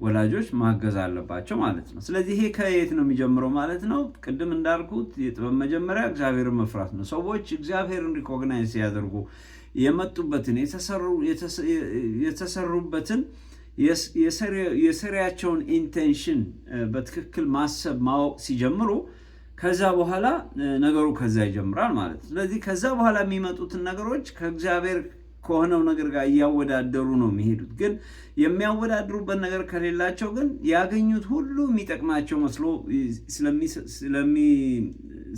ወላጆች ማገዝ አለባቸው ማለት ነው። ስለዚህ ይሄ ከየት ነው የሚጀምረው ማለት ነው? ቅድም እንዳልኩት የጥበብ መጀመሪያ እግዚአብሔርን መፍራት ነው። ሰዎች እግዚአብሔርን ሪኮግናይዝ ያደርጉ የመጡበትን የተሰሩበትን የሰሪያቸውን ኢንቴንሽን በትክክል ማሰብ ማወቅ ሲጀምሩ ከዛ በኋላ ነገሩ ከዛ ይጀምራል ማለት ነው። ስለዚህ ከዛ በኋላ የሚመጡትን ነገሮች ከእግዚአብሔር ከሆነው ነገር ጋር እያወዳደሩ ነው የሚሄዱት። ግን የሚያወዳድሩበት ነገር ከሌላቸው ግን ያገኙት ሁሉ የሚጠቅማቸው መስሎ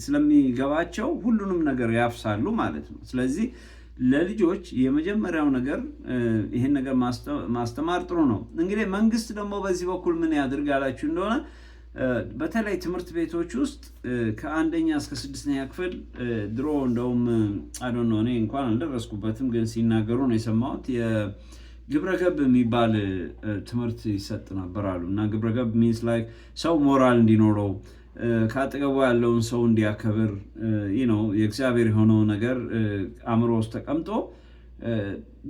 ስለሚገባቸው ሁሉንም ነገር ያፍሳሉ ማለት ነው። ስለዚህ ለልጆች የመጀመሪያው ነገር ይሄን ነገር ማስተማር ጥሩ ነው። እንግዲህ መንግስት ደግሞ በዚህ በኩል ምን ያድርግ ያላችሁ እንደሆነ በተለይ ትምህርት ቤቶች ውስጥ ከአንደኛ እስከ 6ኛ ክፍል ድሮ እንደውም አዶኖ እኔ እንኳን አልደረስኩበትም፣ ግን ሲናገሩ ነው የሰማሁት የግብረገብ የሚባል ትምህርት ይሰጥ ነበር አሉ። እና ግብረገብ ሚንስ ላይክ ሰው ሞራል እንዲኖረው ከአጠገቡ ያለውን ሰው እንዲያከብር ነው የእግዚአብሔር የሆነው ነገር አእምሮ ውስጥ ተቀምጦ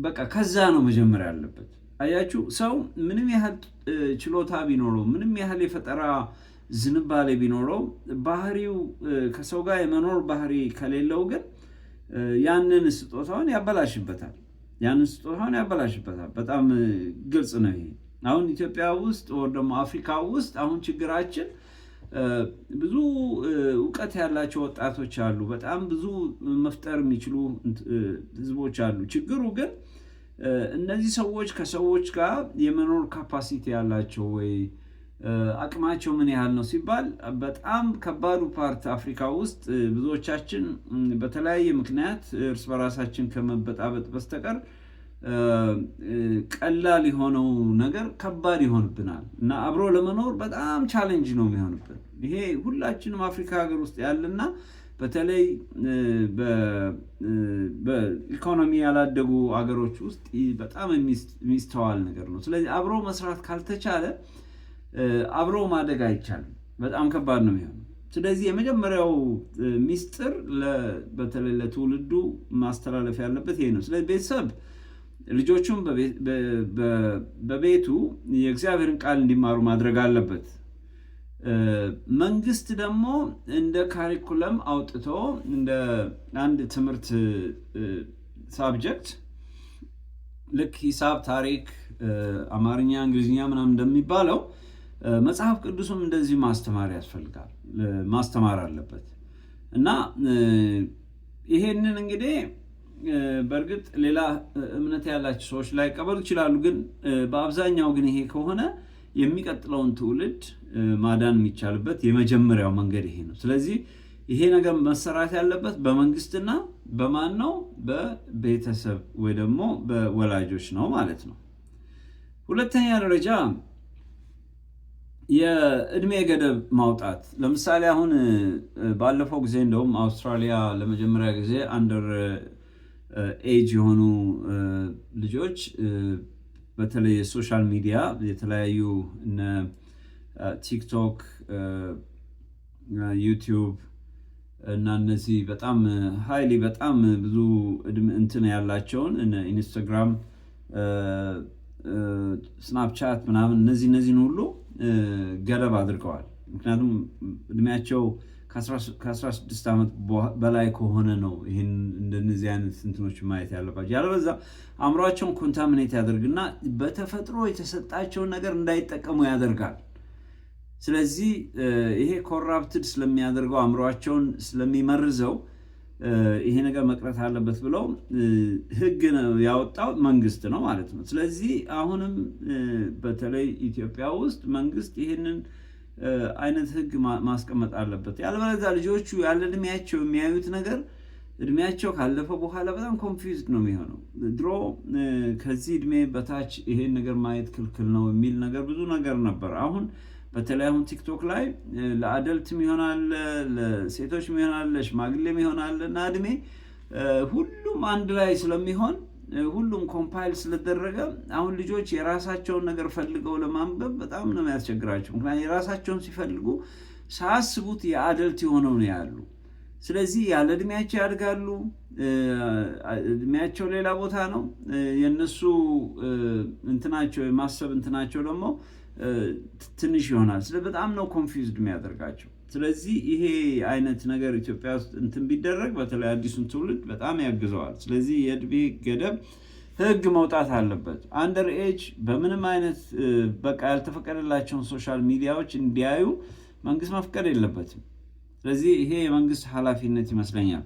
በቃ ከዛ ነው መጀመር ያለበት። አያችሁ፣ ሰው ምንም ያህል ችሎታ ቢኖረው ምንም ያህል የፈጠራ ዝንባሌ ቢኖረው ባህሪው ከሰው ጋር የመኖር ባህሪ ከሌለው ግን ያንን ስጦታውን ያበላሽበታል። በጣም ግልጽ ነው ይሄ። አሁን ኢትዮጵያ ውስጥ ወይ ደግሞ አፍሪካ ውስጥ አሁን ችግራችን ብዙ እውቀት ያላቸው ወጣቶች አሉ፣ በጣም ብዙ መፍጠር የሚችሉ ህዝቦች አሉ። ችግሩ ግን እነዚህ ሰዎች ከሰዎች ጋር የመኖር ካፓሲቲ ያላቸው ወይ አቅማቸው ምን ያህል ነው ሲባል በጣም ከባዱ ፓርት አፍሪካ ውስጥ ብዙዎቻችን በተለያየ ምክንያት እርስ በራሳችን ከመበጣበጥ በስተቀር ቀላል የሆነው ነገር ከባድ ይሆንብናል እና አብሮ ለመኖር በጣም ቻሌንጅ ነው የሚሆንብን። ይሄ ሁላችንም አፍሪካ ሀገር ውስጥ ያለና በተለይ በኢኮኖሚ ያላደጉ አገሮች ውስጥ በጣም የሚስተዋል ነገር ነው። ስለዚህ አብሮ መስራት ካልተቻለ አብሮ ማደግ አይቻልም። በጣም ከባድ ነው የሚሆነው። ስለዚህ የመጀመሪያው ሚስጥር በተለይ ለትውልዱ ማስተላለፍ ያለበት ይሄ ነው። ስለዚህ ቤተሰብ ልጆቹም በቤቱ የእግዚአብሔርን ቃል እንዲማሩ ማድረግ አለበት። መንግስት ደግሞ እንደ ካሪኩለም አውጥቶ እንደ አንድ ትምህርት ሳብጀክት ልክ ሂሳብ፣ ታሪክ፣ አማርኛ፣ እንግሊዝኛ ምናምን እንደሚባለው መጽሐፍ ቅዱስም እንደዚህ ማስተማር አለበት እና ይሄንን እንግዲህ በእርግጥ ሌላ እምነት ያላቸው ሰዎች ላይ ቀበሉ ይችላሉ። ግን በአብዛኛው ግን ይሄ ከሆነ የሚቀጥለውን ትውልድ ማዳን የሚቻልበት የመጀመሪያው መንገድ ይሄ ነው። ስለዚህ ይሄ ነገር መሰራት ያለበት በመንግስትና በማን ነው? በቤተሰብ ወይ ደግሞ በወላጆች ነው ማለት ነው። ሁለተኛ ደረጃ የእድሜ ገደብ ማውጣት። ለምሳሌ አሁን ባለፈው ጊዜ እንደውም አውስትራሊያ ለመጀመሪያ ጊዜ አንደር ኤጅ የሆኑ ልጆች በተለይ የሶሻል ሚዲያ የተለያዩ እነ ቲክቶክ፣ ዩቲዩብ እና እነዚህ በጣም ሃይሊ በጣም ብዙ እንትን ያላቸውን ኢንስታግራም፣ ስናፕቻት ምናምን እነዚህን ሁሉ ገደብ አድርገዋል። ምክንያቱም እድሜያቸው ከ16 ዓመት በላይ ከሆነ ነው ይህን እንደነዚህ አይነት እንትኖች ማየት ያለባቸው። ያለበዛ አእምሯቸውን ኮንታሚኔት ያደርግና በተፈጥሮ የተሰጣቸውን ነገር እንዳይጠቀሙ ያደርጋል። ስለዚህ ይሄ ኮራፕትድ ስለሚያደርገው አእምሯቸውን ስለሚመርዘው ይሄ ነገር መቅረት አለበት ብለው ሕግ ያወጣው መንግስት ነው ማለት ነው። ስለዚህ አሁንም በተለይ ኢትዮጵያ ውስጥ መንግስት ይህንን አይነት ሕግ ማስቀመጥ አለበት። ያለበለዚያ ልጆቹ ያለ እድሜያቸው የሚያዩት ነገር እድሜያቸው ካለፈ በኋላ በጣም ኮንፊውዝድ ነው የሚሆነው። ድሮ ከዚህ እድሜ በታች ይሄን ነገር ማየት ክልክል ነው የሚል ነገር ብዙ ነገር ነበር። አሁን በተለይ አሁን ቲክቶክ ላይ ለአደልትም ይሆናል፣ ለሴቶችም ይሆናል፣ ለሽማግሌም ይሆናል እና እድሜ ሁሉም አንድ ላይ ስለሚሆን ሁሉም ኮምፓይል ስለደረገ አሁን ልጆች የራሳቸውን ነገር ፈልገው ለማንበብ በጣም ነው የሚያስቸግራቸው። ምክንያቱም የራሳቸውን ሲፈልጉ ሳያስቡት የአደልት የሆነው ነው ያሉ። ስለዚህ ያለ እድሜያቸው ያድጋሉ። እድሜያቸው ሌላ ቦታ ነው። የነሱ እንትናቸው የማሰብ እንትናቸው ደግሞ ትንሽ ይሆናል። ስለዚህ በጣም ነው ኮንፊውዝድ የሚያደርጋቸው። ስለዚህ ይሄ አይነት ነገር ኢትዮጵያ ውስጥ እንትን ቢደረግ በተለይ አዲሱን ትውልድ በጣም ያግዘዋል። ስለዚህ የእድሜ ገደብ ሕግ መውጣት አለበት። አንደር ኤጅ በምንም አይነት በቃ ያልተፈቀደላቸውን ሶሻል ሚዲያዎች እንዲያዩ መንግስት መፍቀድ የለበትም። ስለዚህ ይሄ የመንግስት ኃላፊነት ይመስለኛል።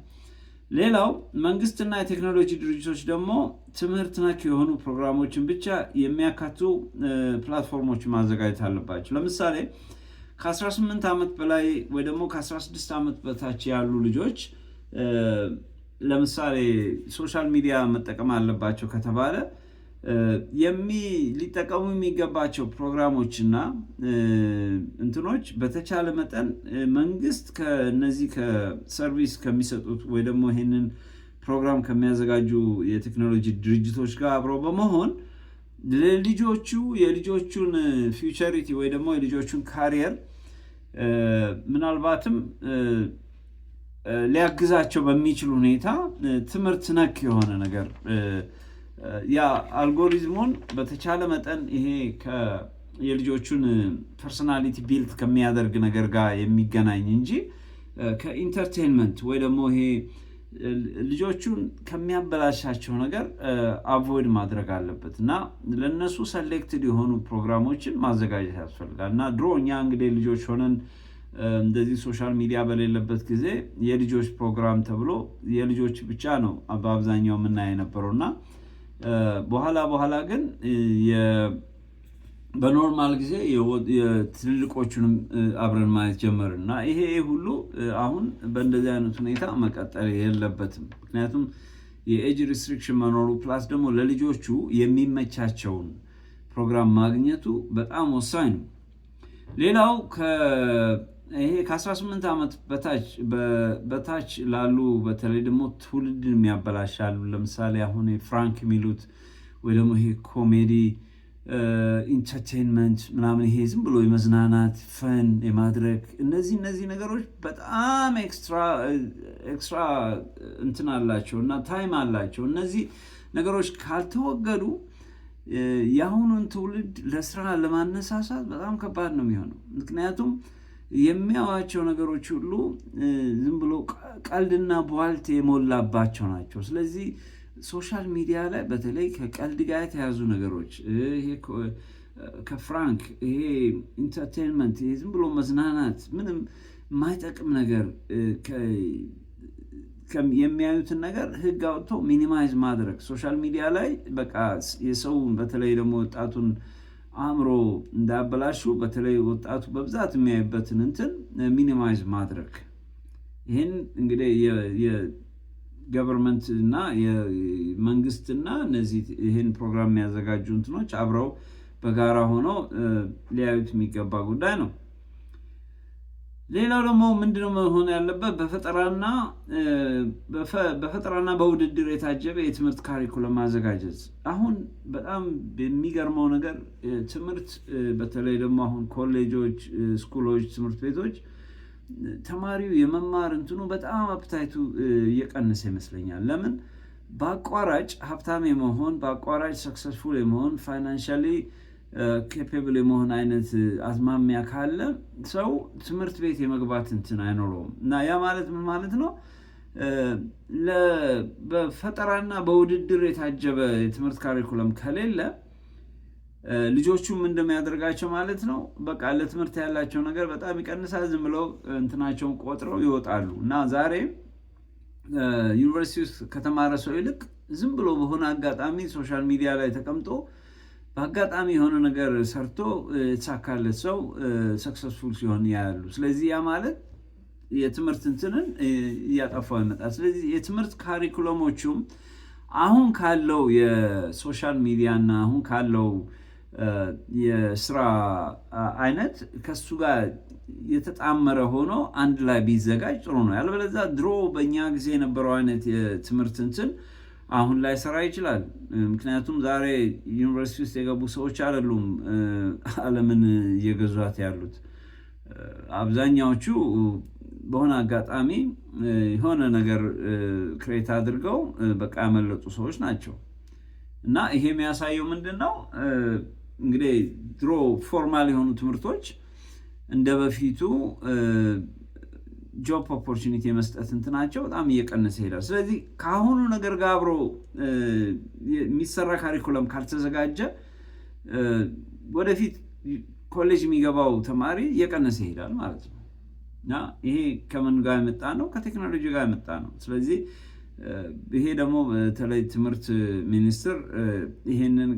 ሌላው መንግስትና የቴክኖሎጂ ድርጅቶች ደግሞ ትምህርት ነክ የሆኑ ፕሮግራሞችን ብቻ የሚያካቱ ፕላትፎርሞችን ማዘጋጀት አለባቸው። ለምሳሌ ከ18 ዓመት በላይ ወይ ደግሞ ከ16 ዓመት በታች ያሉ ልጆች ለምሳሌ ሶሻል ሚዲያ መጠቀም አለባቸው ከተባለ ሊጠቀሙ የሚገባቸው ፕሮግራሞችና እንትኖች በተቻለ መጠን መንግስት ከነዚህ ከሰርቪስ ከሚሰጡት ወይ ደግሞ ይሄንን ፕሮግራም ከሚያዘጋጁ የቴክኖሎጂ ድርጅቶች ጋር አብረው በመሆን ለልጆቹ የልጆቹን ፊውቸሪቲ ወይ ደግሞ የልጆቹን ካሪየር ምናልባትም ሊያግዛቸው በሚችል ሁኔታ ትምህርት ነክ የሆነ ነገር ያ አልጎሪዝሙን በተቻለ መጠን ይሄ የልጆቹን ፐርሶናሊቲ ቢልት ከሚያደርግ ነገር ጋር የሚገናኝ እንጂ ከኢንተርቴንመንት ወይ ደግሞ ይሄ ልጆቹን ከሚያበላሻቸው ነገር አቮይድ ማድረግ አለበት እና ለነሱ ሰሌክትድ የሆኑ ፕሮግራሞችን ማዘጋጀት ያስፈልጋል። እና ድሮ እኛ እንግዲህ ልጆች ሆነን እንደዚህ ሶሻል ሚዲያ በሌለበት ጊዜ የልጆች ፕሮግራም ተብሎ የልጆች ብቻ ነው በአብዛኛው የምናየው የነበረው እና በኋላ ግን በኖርማል ጊዜ የትልልቆቹንም አብረን ማየት ጀመርን እና ይሄ ሁሉ አሁን በእንደዚህ አይነት ሁኔታ መቀጠል የለበትም። ምክንያቱም የኤጅ ሪስትሪክሽን መኖሩ ፕላስ ደግሞ ለልጆቹ የሚመቻቸውን ፕሮግራም ማግኘቱ በጣም ወሳኝ ነው። ሌላው ይሄ ከ18 ዓመት በታች ላሉ በተለይ ደግሞ ትውልድን የሚያበላሻሉ ለምሳሌ አሁን ፍራንክ የሚሉት ወይ ደግሞ ይሄ ኮሜዲ ኢንተርቴንመንት ምናምን ይሄ ዝም ብሎ የመዝናናት ፈን የማድረግ እነዚህ ነገሮች በጣም ኤክስትራ እንትን አላቸው እና ታይም አላቸው። እነዚህ ነገሮች ካልተወገዱ የአሁኑን ትውልድ ለስራ ለማነሳሳት በጣም ከባድ ነው የሚሆነው። ምክንያቱም የሚያዋቸው ነገሮች ሁሉ ዝም ብሎ ቀልድና ቧልት የሞላባቸው ናቸው። ስለዚህ ሶሻል ሚዲያ ላይ በተለይ ከቀልድ ጋር የተያዙ ነገሮች ይሄ ከፍራንክ ይሄ ኢንተርቴንመንት ይሄ ዝም ብሎ መዝናናት ምንም የማይጠቅም ነገር የሚያዩትን ነገር ህግ አውጥቶ ሚኒማይዝ ማድረግ ሶሻል ሚዲያ ላይ በቃ የሰውን በተለይ ደግሞ ወጣቱን አእምሮ እንዳያበላሹ በተለይ ወጣቱ በብዛት የሚያይበትን እንትን ሚኒማይዝ ማድረግ ይህን እንግዲህ የገቨርንመንት እና የመንግስትና እነዚህ ይህን ፕሮግራም የሚያዘጋጁ እንትኖች አብረው በጋራ ሆነው ሊያዩት የሚገባ ጉዳይ ነው። ሌላው ደግሞ ምንድነው መሆን ያለበት? በፈጠራና በውድድር የታጀበ የትምህርት ካሪኩለም ማዘጋጀት። አሁን በጣም የሚገርመው ነገር ትምህርት በተለይ ደግሞ አሁን ኮሌጆች፣ ስኩሎች፣ ትምህርት ቤቶች ተማሪው የመማር እንትኑ በጣም አፕታይቱ እየቀነሰ ይመስለኛል። ለምን በአቋራጭ ሀብታም የመሆን በአቋራጭ ሰክሰስፉል የመሆን ፋይናንሻሊ ኬፔብል የመሆን አይነት አዝማሚያ ካለ ሰው ትምህርት ቤት የመግባት እንትን አይኖረውም። እና ያ ማለት ምን ማለት ነው? በፈጠራና በውድድር የታጀበ የትምህርት ካሪኩለም ከሌለ ልጆቹም እንደሚያደርጋቸው ማለት ነው በቃ ለትምህርት ያላቸው ነገር በጣም ይቀንሳል። ዝም ብለው እንትናቸውን ቆጥረው ይወጣሉ። እና ዛሬ ዩኒቨርሲቲ ውስጥ ከተማረ ሰው ይልቅ ዝም ብሎ በሆነ አጋጣሚ ሶሻል ሚዲያ ላይ ተቀምጦ በአጋጣሚ የሆነ ነገር ሰርቶ የተሳካለት ሰው ሰክሰስፉል ሲሆን ያያሉ። ስለዚህ ያ ማለት የትምህርት እንትንን እያጠፋው ይመጣል። ስለዚህ የትምህርት ካሪኩለሞቹም አሁን ካለው የሶሻል ሚዲያ እና አሁን ካለው የስራ አይነት ከሱ ጋር የተጣመረ ሆኖ አንድ ላይ ቢዘጋጅ ጥሩ ነው። ያለበለዚያ ድሮ በእኛ ጊዜ የነበረው አይነት የትምህርት እንትን አሁን ላይ ሰራ ይችላል። ምክንያቱም ዛሬ ዩኒቨርሲቲ ውስጥ የገቡ ሰዎች አይደሉም ዓለምን እየገዟት ያሉት። አብዛኛዎቹ በሆነ አጋጣሚ የሆነ ነገር ክሬት አድርገው በቃ ያመለጡ ሰዎች ናቸው። እና ይሄ የሚያሳየው ምንድን ነው? እንግዲህ ድሮ ፎርማል የሆኑ ትምህርቶች እንደ በፊቱ ጆብ ኦፖርቹኒቲ የመስጠት እንትናቸው በጣም እየቀነሰ ይሄዳል። ስለዚህ ከአሁኑ ነገር ጋር አብሮ የሚሰራ ካሪኩለም ካልተዘጋጀ ወደፊት ኮሌጅ የሚገባው ተማሪ እየቀነሰ ይሄዳል ማለት ነው። እና ይሄ ከምን ጋር የመጣ ነው? ከቴክኖሎጂ ጋር የመጣ ነው። ስለዚህ ይሄ ደግሞ በተለይ ትምህርት ሚኒስቴር ይሄንን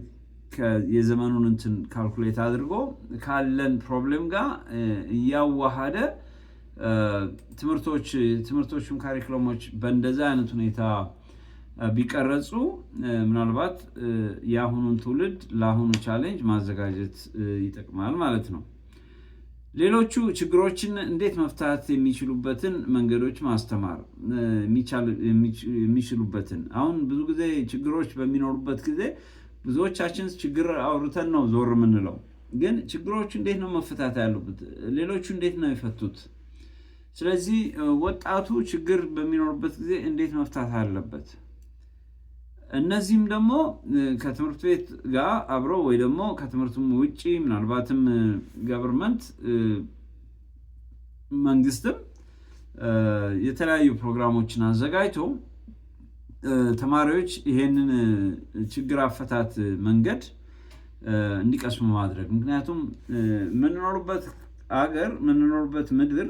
የዘመኑን እንትን ካልኩሌት አድርጎ ካለን ፕሮብሌም ጋር እያዋሃደ ትምህርቶቹም ካሪኩለሞች በእንደዛ አይነት ሁኔታ ቢቀረጹ ምናልባት የአሁኑን ትውልድ ለአሁኑ ቻሌንጅ ማዘጋጀት ይጠቅማል ማለት ነው። ሌሎቹ ችግሮችን እንዴት መፍታት የሚችሉበትን መንገዶች ማስተማር የሚችሉበትን። አሁን ብዙ ጊዜ ችግሮች በሚኖሩበት ጊዜ ብዙዎቻችን ችግር አውርተን ነው ዞር የምንለው። ግን ችግሮቹ እንዴት ነው መፈታት ያሉበት? ሌሎቹ እንዴት ነው የፈቱት? ስለዚህ ወጣቱ ችግር በሚኖርበት ጊዜ እንዴት መፍታት አለበት? እነዚህም ደግሞ ከትምህርት ቤት ጋር አብረው ወይ ደግሞ ከትምህርቱም ውጪ ምናልባትም ገቨርንመንት መንግስትም የተለያዩ ፕሮግራሞችን አዘጋጅቶ ተማሪዎች ይሄንን ችግር አፈታት መንገድ እንዲቀስሙ ማድረግ። ምክንያቱም የምንኖርበት አገር፣ የምንኖርበት ምድር፣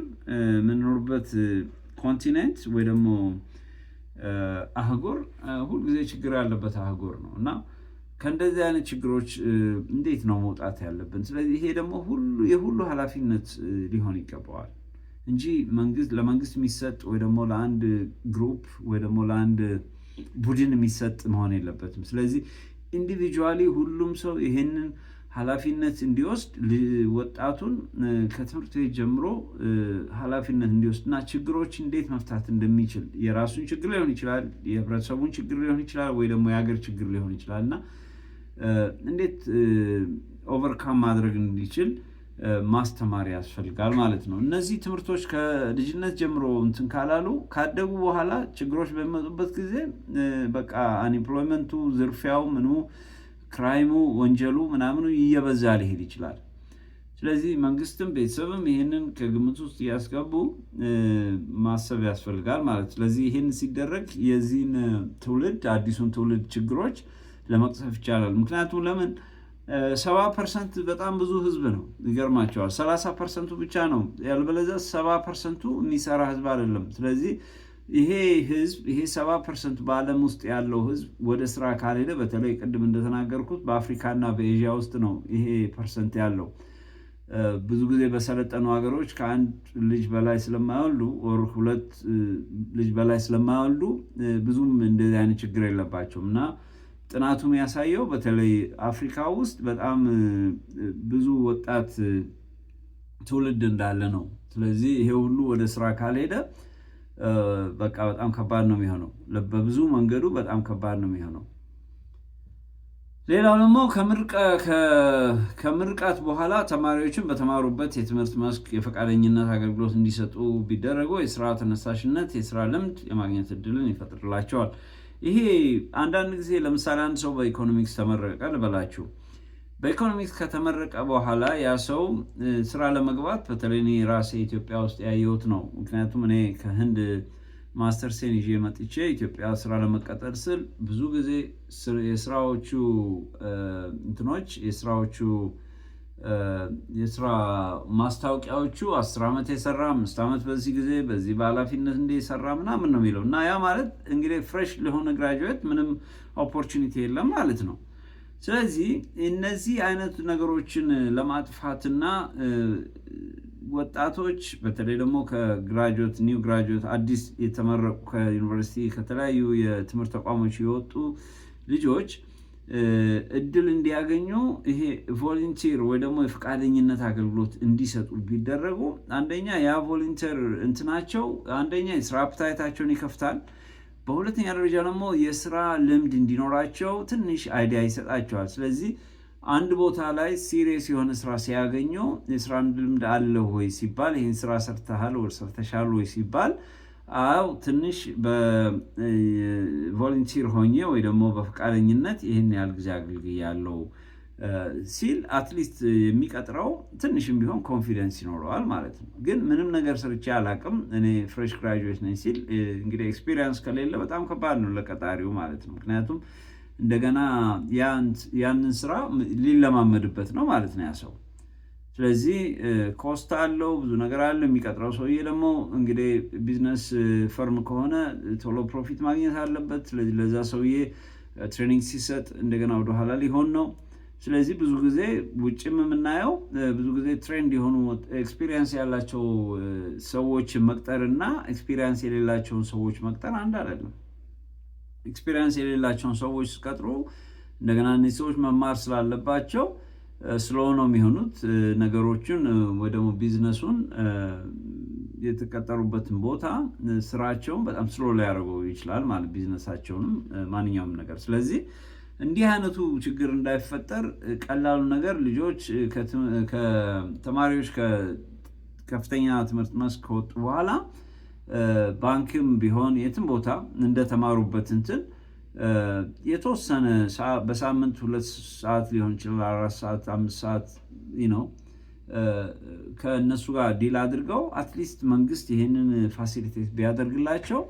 የምንኖርበት ኮንቲኔንት ወይ ደግሞ አህጉር ሁልጊዜ ችግር ያለበት አህጉር ነው እና ከእንደዚህ አይነት ችግሮች እንዴት ነው መውጣት ያለብን? ስለዚህ ይሄ ደግሞ የሁሉ ኃላፊነት ሊሆን ይገባዋል እንጂ ለመንግስት የሚሰጥ ወይ ደግሞ ለአንድ ግሩፕ ወይ ደግሞ ለአንድ ቡድን የሚሰጥ መሆን የለበትም። ስለዚህ ኢንዲቪጁዋሊ ሁሉም ሰው ይሄንን ኃላፊነት እንዲወስድ ወጣቱን ከትምህርት ቤት ጀምሮ ኃላፊነት እንዲወስድ እና ችግሮች እንዴት መፍታት እንደሚችል የራሱን ችግር ሊሆን ይችላል፣ የህብረተሰቡን ችግር ሊሆን ይችላል፣ ወይ ደግሞ የሀገር ችግር ሊሆን ይችላል እና እንዴት ኦቨርካም ማድረግ እንዲችል ማስተማር ያስፈልጋል ማለት ነው። እነዚህ ትምህርቶች ከልጅነት ጀምሮ እንትን ካላሉ ካደጉ በኋላ ችግሮች በሚመጡበት ጊዜ በቃ አንኤምፕሎይመንቱ፣ ዝርፊያው፣ ምኑ ክራይሙ፣ ወንጀሉ ምናምኑ እየበዛ ሊሄድ ይችላል። ስለዚህ መንግስትም ቤተሰብም ይህንን ከግምት ውስጥ እያስገቡ ማሰብ ያስፈልጋል ማለት። ስለዚህ ይህን ሲደረግ የዚህን ትውልድ አዲሱን ትውልድ ችግሮች ለመቅሰፍ ይቻላል። ምክንያቱም ለምን 70% በጣም ብዙ ህዝብ ነው። ይገርማቸዋል። 30% ብቻ ነው ያልበለዚያ 70% የሚሰራ ህዝብ አይደለም። ስለዚህ ይሄ ህዝብ ይሄ 70% በዓለም ውስጥ ያለው ህዝብ ወደ ስራ ካልሄደ፣ በተለይ ቅድም እንደተናገርኩት በአፍሪካና በኤዥያ ውስጥ ነው ይሄ ፐርሰንት ያለው። ብዙ ጊዜ በሰለጠኑ ሀገሮች ከአንድ ልጅ በላይ ስለማይወልዱ ወር 2 ልጅ በላይ ስለማይወልዱ ብዙም እንደዚህ አይነት ችግር የለባቸውም እና ጥናቱ የሚያሳየው በተለይ አፍሪካ ውስጥ በጣም ብዙ ወጣት ትውልድ እንዳለ ነው። ስለዚህ ይሄ ሁሉ ወደ ስራ ካልሄደ በቃ በጣም ከባድ ነው የሚሆነው። በብዙ መንገዱ በጣም ከባድ ነው የሚሆነው። ሌላው ደግሞ ከምርቃት በኋላ ተማሪዎችን በተማሩበት የትምህርት መስክ የፈቃደኝነት አገልግሎት እንዲሰጡ ቢደረጉ የስራ ተነሳሽነት፣ የስራ ልምድ የማግኘት እድልን ይፈጥርላቸዋል። ይሄ አንዳንድ ጊዜ ለምሳሌ አንድ ሰው በኢኮኖሚክስ ተመረቀ ልበላችሁ። በኢኮኖሚክስ ከተመረቀ በኋላ ያ ሰው ስራ ለመግባት በተለይ እኔ ራሴ ኢትዮጵያ ውስጥ ያየሁት ነው። ምክንያቱም እኔ ከህንድ ማስተርሴን ይዤ መጥቼ ኢትዮጵያ ስራ ለመቀጠር ስል ብዙ ጊዜ የስራዎቹ እንትኖች የስራ ማስታወቂያዎቹ 10 ዓመት የሰራ 5 ዓመት በዚህ ጊዜ በዚህ በኃላፊነት እንደ የሰራ ምናምን ነው የሚለው እና ያ ማለት እንግዲህ ፍሬሽ ለሆነ ግራጁዌት ምንም ኦፖርቹኒቲ የለም ማለት ነው። ስለዚህ እነዚህ አይነት ነገሮችን ለማጥፋትና ወጣቶች በተለይ ደግሞ ከግራጁዌት ኒው ግራጁዌት አዲስ የተመረቁ ከዩኒቨርሲቲ ከተለያዩ የትምህርት ተቋሞች የወጡ ልጆች እድል እንዲያገኙ ይሄ ቮለንቲር ወይ ደግሞ የፈቃደኝነት አገልግሎት እንዲሰጡ ቢደረጉ አንደኛ ያ ቮለንቲር እንትናቸው አንደኛ የስራ አፕታይታቸውን ይከፍታል። በሁለተኛ ደረጃ ደግሞ የስራ ልምድ እንዲኖራቸው ትንሽ አይዲያ ይሰጣቸዋል። ስለዚህ አንድ ቦታ ላይ ሲሪየስ የሆነ ስራ ሲያገኙ የስራ ልምድ አለው ወይ ሲባል ይህን ስራ ሰርተሃል ወይ ሰርተሻል ወይ ሲባል አው ትንሽ በቮለንቲር ሆኜ ወይ ደግሞ በፈቃደኝነት ይህን ያህል ጊዜ አገልግያለሁ ሲል አትሊስት የሚቀጥረው ትንሽም ቢሆን ኮንፊደንስ ይኖረዋል ማለት ነው። ግን ምንም ነገር ሰርቼ አላቅም እኔ ፍሬሽ ግራጁዌት ነኝ ሲል እንግዲህ ኤክስፒሪየንስ ከሌለ በጣም ከባድ ነው ለቀጣሪው ማለት ነው። ምክንያቱም እንደገና ያንን ስራ ሊለማመድበት ነው ማለት ነው ያ ሰው። ስለዚህ ኮስት አለው፣ ብዙ ነገር አለው። የሚቀጥረው ሰውዬ ደግሞ እንግዲህ ቢዝነስ ፈርም ከሆነ ቶሎ ፕሮፊት ማግኘት አለበት። ስለዚህ ለዛ ሰውዬ ትሬኒንግ ሲሰጥ እንደገና ወደኋላ ሊሆን ነው። ስለዚህ ብዙ ጊዜ ውጭም የምናየው ብዙ ጊዜ ትሬንድ የሆኑ ኤክስፒሪየንስ ያላቸው ሰዎች መቅጠር እና ኤክስፒሪየንስ የሌላቸውን ሰዎች መቅጠር አንድ አይደለም። ኤክስፒሪየንስ የሌላቸውን ሰዎች ሲቀጥሩ እንደገና እነዚህ ሰዎች መማር ስላለባቸው ስሎው ነው የሚሆኑት ነገሮችን ወይ ደግሞ ቢዝነሱን የተቀጠሩበትን ቦታ ስራቸውን በጣም ስሎ ሊያደርገው ይችላል ማለት ቢዝነሳቸውንም ማንኛውም ነገር። ስለዚህ እንዲህ አይነቱ ችግር እንዳይፈጠር ቀላሉ ነገር ልጆች ከተማሪዎች ከከፍተኛ ትምህርት መስክ ከወጡ በኋላ ባንክም ቢሆን የትም ቦታ እንደተማሩበት እንትን የተወሰነ በሳምንት 2 ሰዓት ሊሆን ይችላል 4 ሰዓት 5 ሰዓት ነው ከእነሱ ጋር ዲል አድርገው አትሊስት መንግስት ይሄንን ፋሲሊቴት ቢያደርግላቸው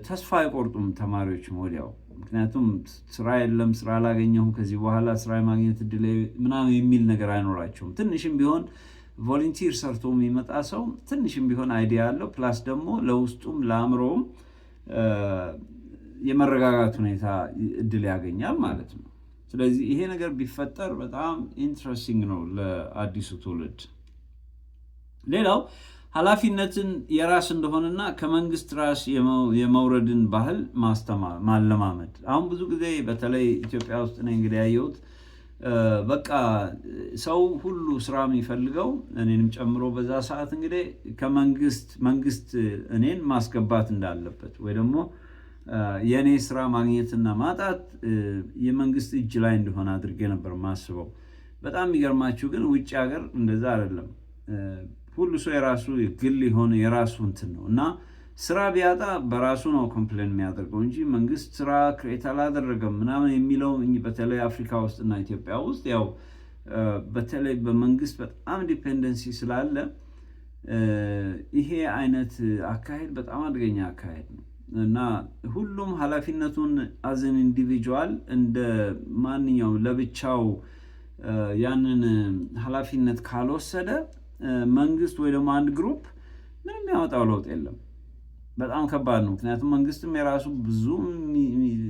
ተስፋ አይቆርጡም ተማሪዎችም ወዲያው። ምክንያቱም ስራ የለም ስራ አላገኘሁም ከዚህ በኋላ ስራ የማግኘት እድል ምናምን የሚል ነገር አይኖራቸውም። ትንሽም ቢሆን ቮለንቲር ሰርቶ የሚመጣ ሰው ትንሽም ቢሆን አይዲያ አለው። ፕላስ ደግሞ ለውስጡም ለአእምሮውም የመረጋጋት ሁኔታ እድል ያገኛል ማለት ነው። ስለዚህ ይሄ ነገር ቢፈጠር በጣም ኢንትረስቲንግ ነው ለአዲሱ ትውልድ። ሌላው ኃላፊነትን የራስ እንደሆነና ከመንግስት ራስ የመውረድን ባህል ማለማመድ። አሁን ብዙ ጊዜ በተለይ ኢትዮጵያ ውስጥ ነው እንግዲህ ያየሁት በቃ ሰው ሁሉ ስራ የሚፈልገው እኔንም ጨምሮ በዛ ሰዓት እንግዲህ መንግስት እኔን ማስገባት እንዳለበት ወይ ደግሞ የኔ ስራ ማግኘትና ማጣት የመንግስት እጅ ላይ እንደሆነ አድርጌ ነበር ማስበው። በጣም የሚገርማችሁ ግን ውጭ ሀገር እንደዛ አይደለም። ሁሉ ሰው የራሱ ግል የሆነ የራሱ እንትን ነው እና ስራ ቢያጣ በራሱ ነው ኮምፕሌን የሚያደርገው እንጂ መንግስት ስራ ክሬት አላደረገም ምናምን የሚለው በተለይ አፍሪካ ውስጥ እና ኢትዮጵያ ውስጥ ያው በተለይ በመንግስት በጣም ዲፔንደንሲ ስላለ ይሄ አይነት አካሄድ በጣም አደገኛ አካሄድ ነው እና ሁሉም ኃላፊነቱን አዘን ኢንዲቪጁዋል እንደ ማንኛውም ለብቻው ያንን ኃላፊነት ካልወሰደ መንግስት ወይ ደግሞ አንድ ግሩፕ ምንም ያመጣው ለውጥ የለም። በጣም ከባድ ነው። ምክንያቱም መንግስትም የራሱ ብዙ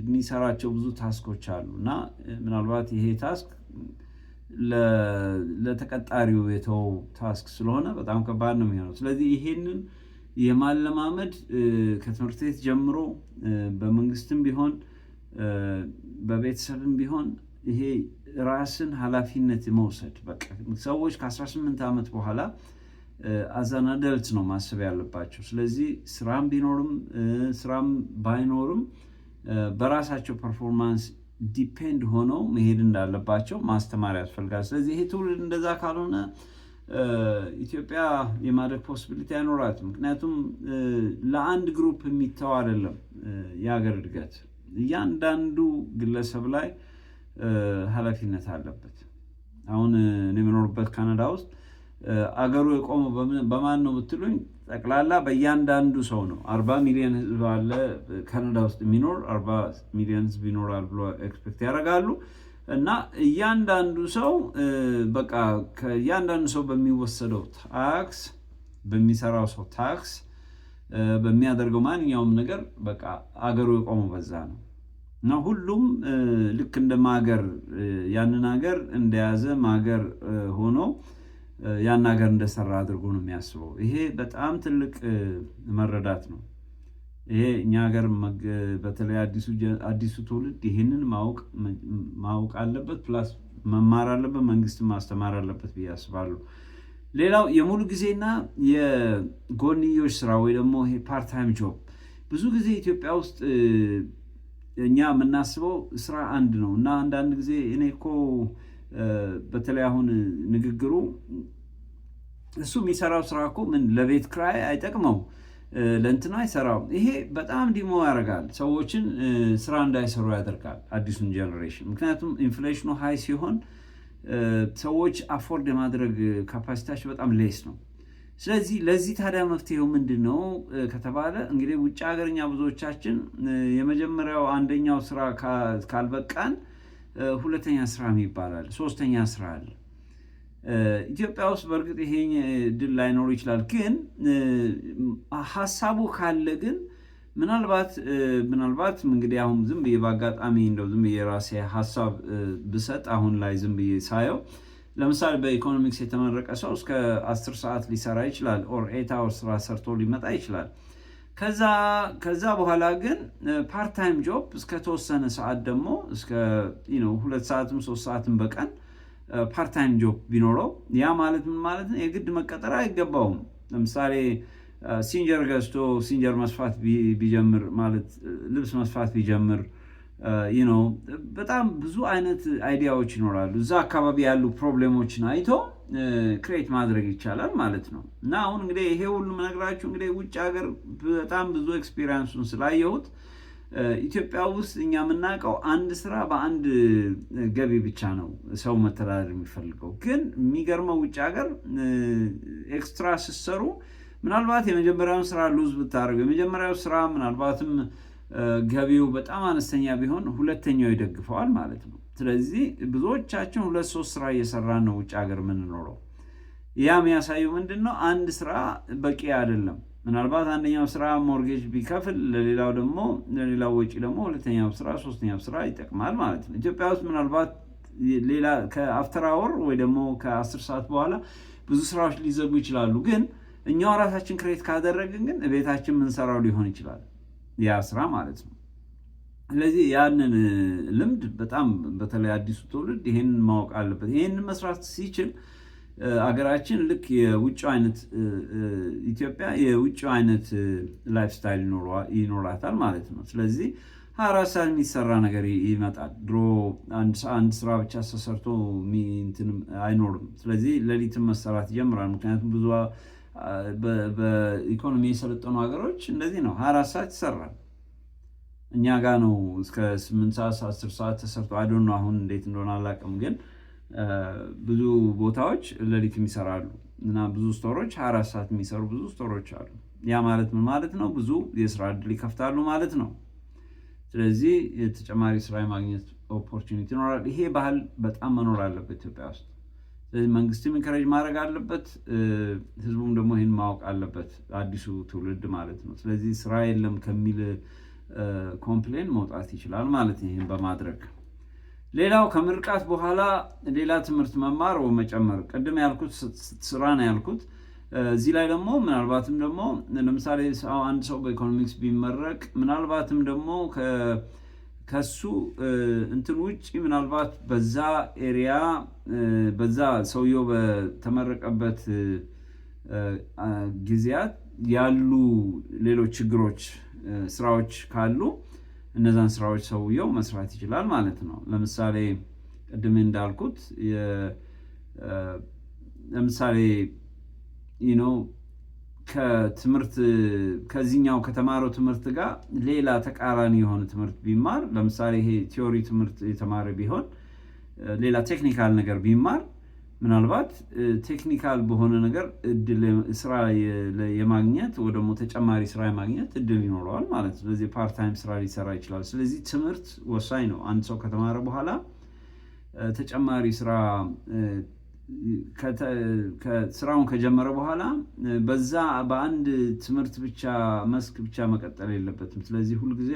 የሚሰራቸው ብዙ ታስኮች አሉ እና ምናልባት ይሄ ታስክ ለተቀጣሪው የተው ታስክ ስለሆነ በጣም ከባድ ነው የሚሆነው። ስለዚህ ይሄንን የማለማመድ ከትምህርት ቤት ጀምሮ በመንግስትም ቢሆን በቤተሰብም ቢሆን ይሄ ራስን ኃላፊነት መውሰድ በቃ ሰዎች ከ18 ዓመት በኋላ አዛን አደልት ነው ማሰብ ያለባቸው። ስለዚህ ስራም ቢኖርም ስራም ባይኖርም በራሳቸው ፐርፎርማንስ ዲፔንድ ሆነው መሄድ እንዳለባቸው ማስተማር ያስፈልጋል። ስለዚህ ይሄ ትውልድ እንደዛ ካልሆነ ኢትዮጵያ የማደግ ፖሲቢሊቲ አይኖራትም። ምክንያቱም ለአንድ ግሩፕ የሚተው አይደለም የሀገር እድገት። እያንዳንዱ ግለሰብ ላይ ኃላፊነት አለበት። አሁን እኔ የምኖርበት ካናዳ ውስጥ አገሩ የቆመው በማን ነው ብትሉኝ ጠቅላላ በእያንዳንዱ ሰው ነው። 40 ሚሊዮን ህዝብ አለ ካናዳ ውስጥ የሚኖር 40 ሚሊዮን ህዝብ ይኖራል ብሎ ኤክስፔክት ያደርጋሉ። እና እያንዳንዱ ሰው በቃ ከእያንዳንዱ ሰው በሚወሰደው ታክስ፣ በሚሰራው ሰው ታክስ፣ በሚያደርገው ማንኛውም ነገር በቃ አገሩ የቆመው በዛ ነው። እና ሁሉም ልክ እንደ ማገር ያንን ሀገር እንደያዘ ማገር ሆኖ ያን ሀገር እንደሰራ አድርጎ ነው የሚያስበው። ይሄ በጣም ትልቅ መረዳት ነው። ይሄ እኛ ሀገር በተለይ አዲሱ ትውልድ ይሄንን ማወቅ አለበት፣ ፕላስ መማር አለበት፣ መንግስትን ማስተማር አለበት ብዬ አስባለሁ። ሌላው የሙሉ ጊዜና የጎንዮሽ ስራ ወይ ደግሞ ይሄ ፓርታይም ጆብ። ብዙ ጊዜ ኢትዮጵያ ውስጥ እኛ የምናስበው ስራ አንድ ነው እና አንዳንድ ጊዜ እኔ እኮ በተለይ አሁን ንግግሩ እሱ የሚሰራው ስራ እኮ ምን ለቤት ክራይ አይጠቅመው ለእንትና አይሰራው። ይሄ በጣም ዲሞ ያደርጋል፣ ሰዎችን ስራ እንዳይሰሩ ያደርጋል አዲሱን ጀኔሬሽን። ምክንያቱም ኢንፍሌሽኑ ሃይ ሲሆን ሰዎች አፎርድ የማድረግ ካፓሲቲያቸው በጣም ሌስ ነው። ስለዚህ ለዚህ ታዲያ መፍትሄው ምንድን ነው ከተባለ እንግዲህ ውጭ ሀገርኛ ብዙዎቻችን የመጀመሪያው አንደኛው ስራ ካልበቃን ሁለተኛ ስራ ይባላል፣ ሶስተኛ ስራ አለ። ኢትዮጵያ ውስጥ በእርግጥ ይሄ ድል ላይኖር ይችላል፣ ግን ሀሳቡ ካለ ግን ምናልባት እንግዲህ አሁን ዝም ብዬ በአጋጣሚ እንደው ዝም ብዬ የራሴ ሀሳብ ብሰጥ አሁን ላይ ዝም ብዬ ሳየው ለምሳሌ በኢኮኖሚክስ የተመረቀ ሰው እስከ 10 ሰዓት ሊሰራ ይችላል፣ ኦር 8 አወር ስራ ሰርቶ ሊመጣ ይችላል። ከዛ በኋላ ግን ፓርታይም ጆብ እስከ ተወሰነ ሰዓት ደግሞ እስከ 2 ሰዓትም 3 ሰዓትም በቀን ፓርታይም ጆብ ቢኖረው ያ ማለት ምን ማለት ነው? የግድ መቀጠር አይገባውም። ለምሳሌ ሲንጀር ገዝቶ ሲንጀር መስፋት ቢጀምር ማለት ልብስ መስፋት ቢጀምር በጣም ብዙ አይነት አይዲያዎች ይኖራሉ። እዛ አካባቢ ያሉ ፕሮብሌሞችን አይቶ ክሬት ማድረግ ይቻላል ማለት ነው። እና አሁን እንግዲህ ይሄ ሁሉ የምነግራችሁ እንግዲህ ውጭ ሀገር በጣም ብዙ ኤክስፒሪየንሱን ስላየሁት ኢትዮጵያ ውስጥ እኛ የምናውቀው አንድ ስራ በአንድ ገቢ ብቻ ነው ሰው መተዳደር የሚፈልገው። ግን የሚገርመው ውጭ ሀገር ኤክስትራ ስትሰሩ ምናልባት የመጀመሪያውን ስራ ሉዝ ብታደርገው የመጀመሪያው ስራ ምናልባትም ገቢው በጣም አነስተኛ ቢሆን ሁለተኛው ይደግፈዋል ማለት ነው። ስለዚህ ብዙዎቻችን 2-3 ስራ እየሰራን ነው ውጭ ሀገር የምንኖረው። ያ የሚያሳየው ምንድን ነው? አንድ ስራ በቂ አይደለም። ምናልባት አንደኛው ስራ ሞርጌጅ ቢከፍል ለሌላው ወጪ ደግሞ ሁለተኛው ስራ ሶስተኛው ስራ ይጠቅማል ማለት ነው። ኢትዮጵያ ውስጥ ምናልባት ሌላ ከአፍተር አወር ወይ ደግሞ ከ10 ሰዓት በኋላ ብዙ ስራዎች ሊዘጉ ይችላሉ። ግን እኛው ራሳችን ክሬት ካደረግን ግን ቤታችን የምንሰራው ሊሆን ይችላል ያ ስራ ማለት ነው። ስለዚህ ያንን ልምድ በጣም በተለይ አዲሱ ትውልድ ይሄንን ማወቅ አለበት። ይሄንን መስራት ሲችል አገራችን ልክ የውጭው አይነት ኢትዮጵያ የውጭው አይነት ላይፍ ስታይል ይኖራታል ማለት ነው። ስለዚህ 24 ሰዓት የሚሰራ ነገር ይመጣል። ድሮ አንድ ስራ ብቻ ተሰርቶ አይኖርም። ስለዚህ ሌሊትም መሰራት ይጀምራል። ምክንያቱም ብዙ በኢኮኖሚ የሰለጠኑ ሀገሮች እንደዚህ ነው፣ 24 ሰዓት ይሰራል። እኛ ጋር ነው እስከ 8 ሰዓት 10 ሰዓት ተሰርቶ አይዶን ነው አሁን እንዴት እንደሆነ አላውቅም፣ ግን ብዙ ቦታዎች ሌሊትም ይሰራሉ እና ብዙ ስቶሮች 24 ሰዓት የሚሰሩ ብዙ ስቶሮች አሉ። ያ ማለት ምን ማለት ነው? ብዙ የስራ እድል ይከፍታሉ ማለት ነው። ስለዚህ የተጨማሪ ስራ የማግኘት ኦፖርቹኒቲ ይኖራል። ይሄ ባህል በጣም መኖር አለበት ኢትዮጵያ ውስጥ። ስለዚህ መንግስትም ኢንከሬጅ ማድረግ አለበት፣ ህዝቡም ደግሞ ይህን ማወቅ አለበት፣ አዲሱ ትውልድ ማለት ነው። ስለዚህ ስራ የለም ከሚል ኮምፕሌን መውጣት ይችላል ማለት ነው ይህን በማድረግ። ሌላው ከምርቃት በኋላ ሌላ ትምህርት መማር ወይ መጨመር። ቅድም ያልኩት ስራ ነው ያልኩት። እዚህ ላይ ደግሞ ምናልባትም ደግሞ ለምሳሌ አንድ ሰው በኢኮኖሚክስ ቢመረቅ ምናልባትም ደግሞ ከሱ እንትን ውጭ ምናልባት በዛ ኤሪያ በዛ ሰውየው በተመረቀበት ጊዜያት ያሉ ሌሎች ችግሮች፣ ስራዎች ካሉ እነዛን ስራዎች ሰውየው መስራት ይችላል ማለት ነው። ለምሳሌ ቅድም እንዳልኩት ለምሳሌ ከትምህርት ከዚህኛው ከተማረው ትምህርት ጋር ሌላ ተቃራኒ የሆነ ትምህርት ቢማር ለምሳሌ ይሄ ቲዮሪ ትምህርት የተማረ ቢሆን ሌላ ቴክኒካል ነገር ቢማር ምናልባት ቴክኒካል በሆነ ነገር እድል ስራ የማግኘት ወይ ደግሞ ተጨማሪ ስራ የማግኘት እድል ይኖረዋል ማለት ነው። ስለዚህ ፓርት ታይም ስራ ሊሰራ ይችላል። ስለዚህ ትምህርት ወሳኝ ነው። አንድ ሰው ከተማረ በኋላ ተጨማሪ ስራ ስራውን ከጀመረ በኋላ በዛ በአንድ ትምህርት ብቻ መስክ ብቻ መቀጠል የለበትም። ስለዚህ ሁልጊዜ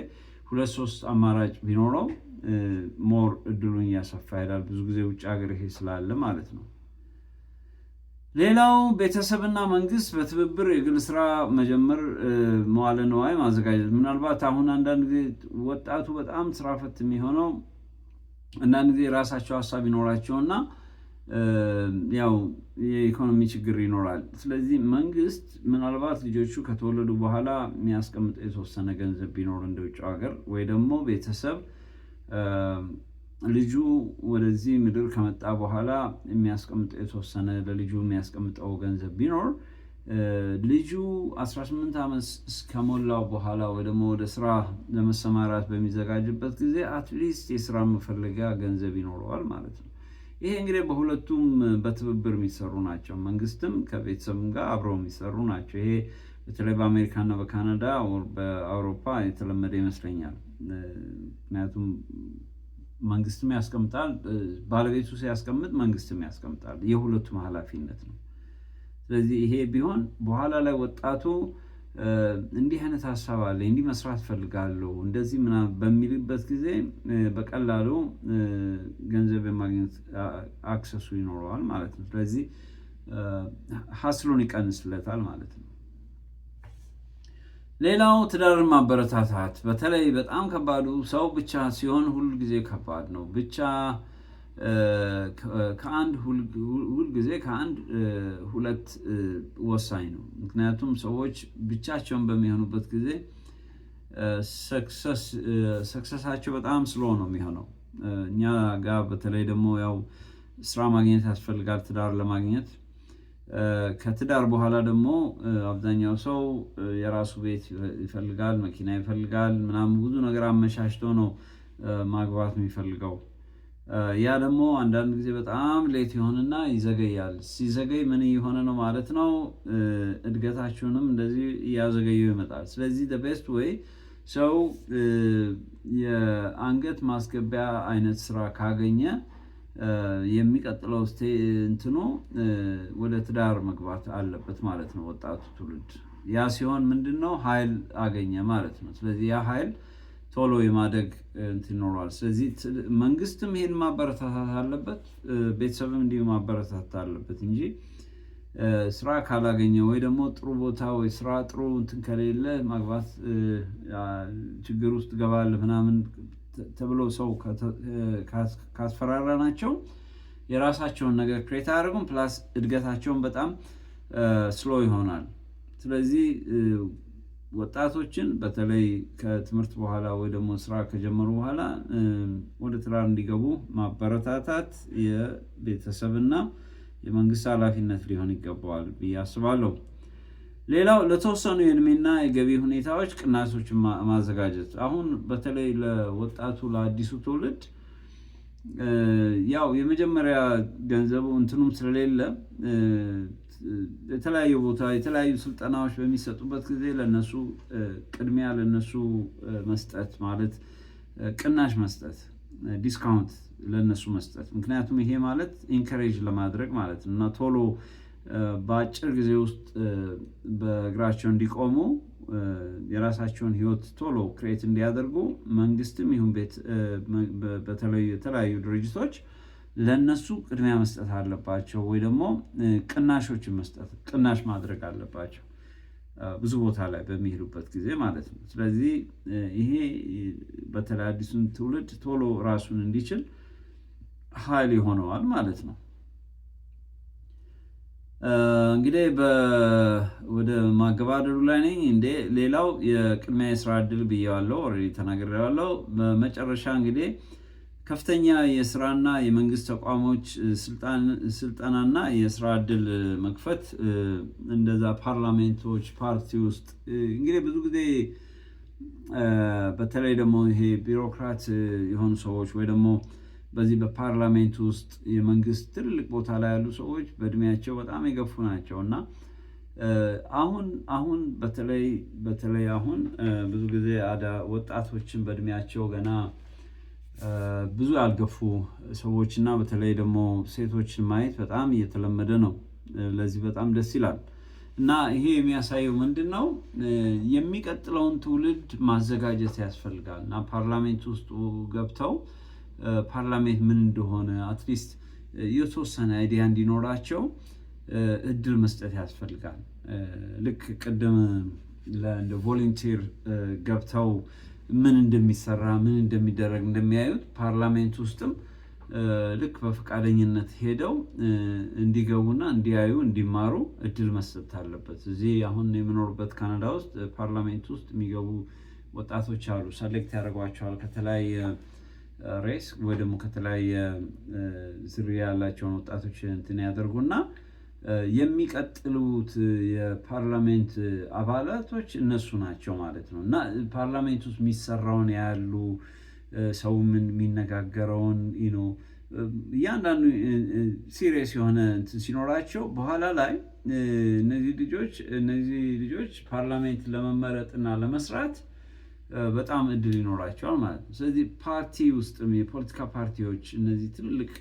2-3 አማራጭ ቢኖረው ሞር እድሉን እያሰፋ ይሄዳል። ብዙ ጊዜ ውጭ ሀገር ይሄ ስላለ ማለት ነው። ሌላው ቤተሰብና መንግስት በትብብር የግል ስራ መጀመር፣ መዋለ ንዋይ ማዘጋጀት። ምናልባት አሁን አንዳንድ ጊዜ ወጣቱ በጣም ስራ ፈት የሚሆነው አንዳንድ ጊዜ የራሳቸው ሀሳብ ይኖራቸውና ያው የኢኮኖሚ ችግር ይኖራል። ስለዚህ መንግስት ምናልባት ልጆቹ ከተወለዱ በኋላ የሚያስቀምጠው የተወሰነ ገንዘብ ቢኖር እንደ ውጭ ሀገር ወይ ደግሞ ቤተሰብ ልጁ ወደዚህ ምድር ከመጣ በኋላ የሚያስቀምጠው የተወሰነ ለልጁ የሚያስቀምጠው ገንዘብ ቢኖር ልጁ 18 ዓመት እስከሞላው በኋላ ወይ ደግሞ ወደ ስራ ለመሰማራት በሚዘጋጅበት ጊዜ አትሊስት የስራ መፈለጊያ ገንዘብ ይኖረዋል ማለት ነው። ይሄ እንግዲህ በሁለቱም በትብብር የሚሰሩ ናቸው። መንግስትም ከቤተሰብም ጋር አብረው የሚሰሩ ናቸው። ይሄ በተለይ በአሜሪካና በካናዳ በአውሮፓ የተለመደ ይመስለኛል። ምክንያቱም መንግስትም ያስቀምጣል፣ ባለቤቱ ሲያስቀምጥ መንግስትም ያስቀምጣል። የሁለቱም ኃላፊነት ነው። ስለዚህ ይሄ ቢሆን በኋላ ላይ ወጣቱ እንዲህ አይነት ሀሳብ አለ፣ እንዲህ መስራት ፈልጋለሁ እንደዚህ ምናምን በሚልበት ጊዜ በቀላሉ ገንዘብ የማግኘት አክሰሱ ይኖረዋል ማለት ነው። ስለዚህ ሀስሉን ይቀንስለታል ማለት ነው። ሌላው ትዳርን ማበረታታት። በተለይ በጣም ከባዱ ሰው ብቻ ሲሆን ሁል ጊዜ ከባድ ነው። ብቻ ሁልጊዜ ከአንድ ሁለት ወሳኝ ነው። ምክንያቱም ሰዎች ብቻቸውን በሚሆኑበት ጊዜ ሰክሰሳቸው በጣም ስሎ ነው የሚሆነው። እኛ ጋር በተለይ ደግሞ ያው ስራ ማግኘት ያስፈልጋል ትዳር ለማግኘት። ከትዳር በኋላ ደግሞ አብዛኛው ሰው የራሱ ቤት ይፈልጋል፣ መኪና ይፈልጋል፣ ምናምን ብዙ ነገር አመቻችቶ ነው ማግባት የሚፈልገው። ያ ደግሞ አንዳንድ ጊዜ በጣም ሌት ይሆንና ይዘገያል። ሲዘገይ ምን እየሆነ ነው ማለት ነው? እድገታችሁንም እንደዚህ እያዘገየው ይመጣል። ስለዚህ the best way ሰው የአንገት ማስገቢያ አይነት ስራ ካገኘ የሚቀጥለው እንትኑ ወደ ትዳር መግባት አለበት ማለት ነው ወጣቱ ትውልድ። ያ ሲሆን ምንድነው ኃይል አገኘ ማለት ነው። ስለዚህ ያ ኃይል ቶሎ የማደግ እንትን ይኖረዋል። ስለዚህ መንግስትም ይሄን ማበረታታት አለበት፣ ቤተሰብም እንዲሁ ማበረታታት አለበት እንጂ ስራ ካላገኘ ወይ ደግሞ ጥሩ ቦታ ወይ ስራ ጥሩ እንትን ከሌለ ማግባት ችግር ውስጥ ገባለህ ምናምን ተብሎ ሰው ካስፈራራናቸው የራሳቸውን ነገር ክሬት አያደርጉም። ፕላስ እድገታቸውን በጣም ስሎ ይሆናል። ስለዚህ ወጣቶችን በተለይ ከትምህርት በኋላ ወይ ደግሞ ስራ ከጀመሩ በኋላ ወደ ትዳር እንዲገቡ ማበረታታት የቤተሰብና የመንግስት ኃላፊነት ሊሆን ይገባዋል ብዬ አስባለሁ። ሌላው ለተወሰኑ የእድሜና የገቢ ሁኔታዎች ቅናሾችን ማዘጋጀት። አሁን በተለይ ለወጣቱ ለአዲሱ ትውልድ ያው የመጀመሪያ ገንዘቡ እንትኑም ስለሌለ የተለያዩ ቦታ የተለያዩ ስልጠናዎች በሚሰጡበት ጊዜ ለነሱ ቅድሚያ ለነሱ መስጠት ማለት ቅናሽ መስጠት፣ ዲስካውንት ለነሱ መስጠት። ምክንያቱም ይሄ ማለት ኢንከሬጅ ለማድረግ ማለት ነው እና ቶሎ በአጭር ጊዜ ውስጥ በእግራቸው እንዲቆሙ የራሳቸውን ህይወት ቶሎ ክሬት እንዲያደርጉ መንግስትም ይሁን በተለይ የተለያዩ ድርጅቶች ለነሱ ቅድሚያ መስጠት አለባቸው ወይ ደግሞ ቅናሾችን መስጠት ቅናሽ ማድረግ አለባቸው ብዙ ቦታ ላይ በሚሄዱበት ጊዜ ማለት ነው። ስለዚህ ይሄ በተለይ አዲሱን ትውልድ ቶሎ ራሱን እንዲችል ኃይል ይሆነዋል ማለት ነው። እንግዲህ ወደ ማገባደዱ ላይ ነኝ። ሌላው የቅድሚያ የስራ እድል ብዬዋለሁ፣ ኦልሬዲ ተናግሬዋለሁ። በመጨረሻ እንግዲህ ከፍተኛ የስራና የመንግስት ተቋሞች ስልጠናና የስራ እድል መክፈት፣ እንደዛ ፓርላሜንቶች ፓርቲ ውስጥ እንግዲህ ብዙ ጊዜ በተለይ ደግሞ ይሄ ቢሮክራት የሆኑ ሰዎች ወይ ደግሞ በዚህ በፓርላሜንት ውስጥ የመንግስት ትልቅ ቦታ ላይ ያሉ ሰዎች በእድሜያቸው በጣም የገፉ ናቸው እና አሁን በተለይ አሁን ብዙ ጊዜ ወጣቶችን በእድሜያቸው ገና ብዙ ያልገፉ ሰዎች እና በተለይ ደግሞ ሴቶችን ማየት በጣም እየተለመደ ነው። ለዚህ በጣም ደስ ይላል እና ይሄ የሚያሳየው ምንድን ነው? የሚቀጥለውን ትውልድ ማዘጋጀት ያስፈልጋል እና ፓርላሜንት ውስጥ ገብተው ፓርላሜንት ምን እንደሆነ አትሊስት የተወሰነ አይዲያ እንዲኖራቸው እድል መስጠት ያስፈልጋል። ልክ ቅድም እንደ ቮለንቲር ገብተው ምን እንደሚሰራ ምን እንደሚደረግ እንደሚያዩት ፓርላሜንት ውስጥም ልክ በፈቃደኝነት ሄደው እንዲገቡና እንዲያዩ እንዲማሩ እድል መስጠት አለበት። እዚህ አሁን የምኖርበት ካናዳ ውስጥ ፓርላሜንት ውስጥ የሚገቡ ወጣቶች አሉ። ሰሌክት ያደርጓቸዋል ከተለያየ ሬስ ወይ ደግሞ ከተለያየ ዝርያ ያላቸውን ወጣቶች እንትን ያደርጉና የሚቀጥሉት የፓርላሜንት አባላቶች እነሱ ናቸው ማለት ነው። እና ፓርላሜንት ውስጥ የሚሰራውን ያሉ ሰው የሚነጋገረውን እያንዳንዱ ሲሪየስ የሆነ እንትን ሲኖራቸው በኋላ ላይ እነዚህ ልጆች ፓርላሜንት ለመመረጥና ለመስራት በጣም እድል ይኖራቸዋል ማለት ነው። ስለዚህ ፓርቲ ውስጥም የፖለቲካ ፓርቲዎች እነዚህ ትልልቅ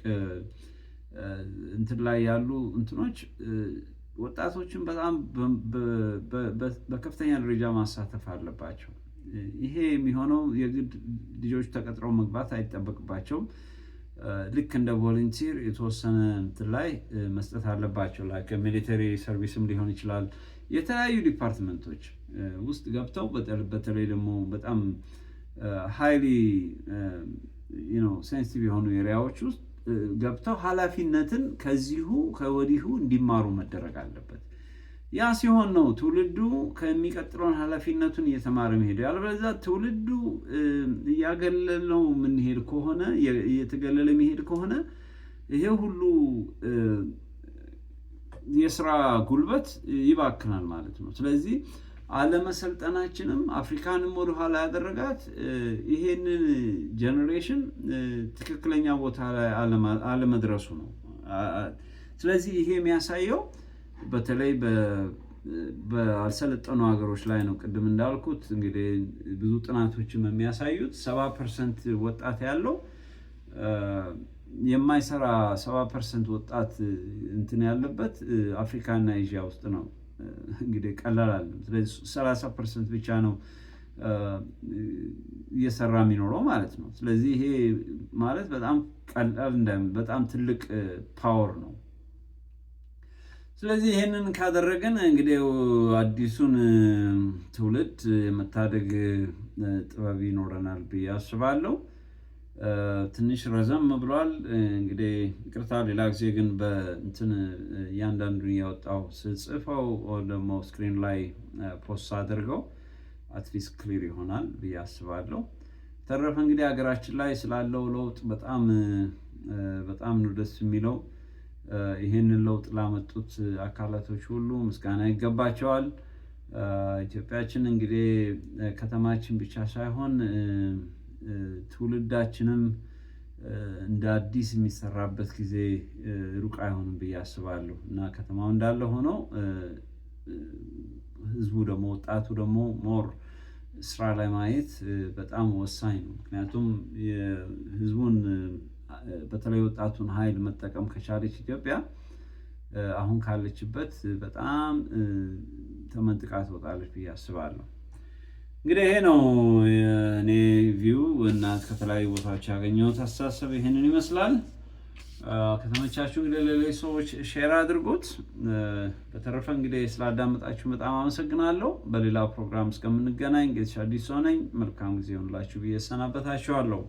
እንትን ላይ ያሉ እንትኖች ወጣቶችን በጣም በከፍተኛ ደረጃ ማሳተፍ አለባቸው። ይሄ የሚሆነው የግድ ልጆች ተቀጥረው መግባት አይጠበቅባቸውም። ልክ እንደ ቮለንቲር የተወሰነ እንትን ላይ መስጠት አለባቸው። ላይ ሚሊተሪ ሰርቪስም ሊሆን ይችላል። የተለያዩ ዲፓርትመንቶች ውስጥ ገብተው በተለይ ደግሞ በጣም ሃይሊ ሴንሲቲቭ የሆኑ ኤሪያዎች ውስጥ ገብተው ኃላፊነትን ከወዲሁ እንዲማሩ መደረግ አለበት። ያ ሲሆን ነው ትውልዱ ከሚቀጥለውን ኃላፊነቱን እየተማረ መሄድ። ያለበለዚያ ትውልዱ እያገለለው የምንሄድ ከሆነ እየተገለለ የሚሄድ ከሆነ ይሄ ሁሉ የስራ ጉልበት ይባክናል ማለት ነው። ስለዚህ አለመሰልጠናችንም አፍሪካንም ወደኋላ ያደረጋት ይሄንን ጀኔሬሽን ትክክለኛ ቦታ ላይ አለመድረሱ ነው። ስለዚህ ይሄ የሚያሳየው በተለይ በአልሰለጠኑ ሀገሮች ላይ ነው። ቅድም እንዳልኩት እንግዲህ ብዙ ጥናቶችም የሚያሳዩት 70% ወጣት ያለው የማይሰራ 70% ወጣት እንትን ያለበት አፍሪካና ኤዥያ ውስጥ ነው። እንግዲህ ቀላል አይደለም። ስለዚህ 30% ብቻ ነው እየሰራ የሚኖረው ማለት ነው። ስለዚህ ይሄ ማለት በጣም ቀላል በጣም ትልቅ ፓወር ነው። ስለዚህ ይሄንን ካደረግን እንግዲህ አዲሱን ትውልድ የመታደግ ጥበብ ይኖረናል ብዬ አስባለሁ። ትንሽ ረዘም ብሏል። እንግዲህ ይቅርታ። ሌላ ጊዜ ግን በእንትን እያንዳንዱን እያወጣሁ ስጽፈው ደግሞ ስክሪን ላይ ፖስት አድርገው አትሊስት ክሊር ይሆናል ብዬ አስባለሁ። ተረፈ እንግዲህ ሀገራችን ላይ ስላለው ለውጥ በጣም ነው ደስ የሚለው። ይህንን ለውጥ ላመጡት አካላቶች ሁሉ ምስጋና ይገባቸዋል። ኢትዮጵያችን እንግዲህ ከተማችን ብቻ ሳይሆን ትውልዳችንም እንደ አዲስ የሚሰራበት ጊዜ ሩቅ አይሆንም ብዬ አስባለሁ እና ከተማው እንዳለ ሆኖ ህዝቡ ደግሞ ወጣቱ ደግሞ ሞር ስራ ላይ ማየት በጣም ወሳኝ ነው። ምክንያቱም የህዝቡን በተለይ ወጣቱን ኃይል መጠቀም ከቻለች ኢትዮጵያ አሁን ካለችበት በጣም ተመንጥቃ ትወጣለች ብዬ አስባለሁ። እንግዲህ ይሄ ነው እኔ ቪው እና ከተለያዩ ቦታዎች ያገኘሁት አስተሳሰብ ይሄንን ይመስላል። ከተመቻችሁ እንግዲህ ለሌሎች ሰዎች ሼር አድርጉት። በተረፈ እንግዲህ ስላዳመጣችሁ በጣም አመሰግናለሁ። በሌላ ፕሮግራም እስከምንገናኝ ጌትሽ አዲስ ነኝ። መልካም ጊዜ ይሁንላችሁ ብዬ እሰናበታችኋለሁ።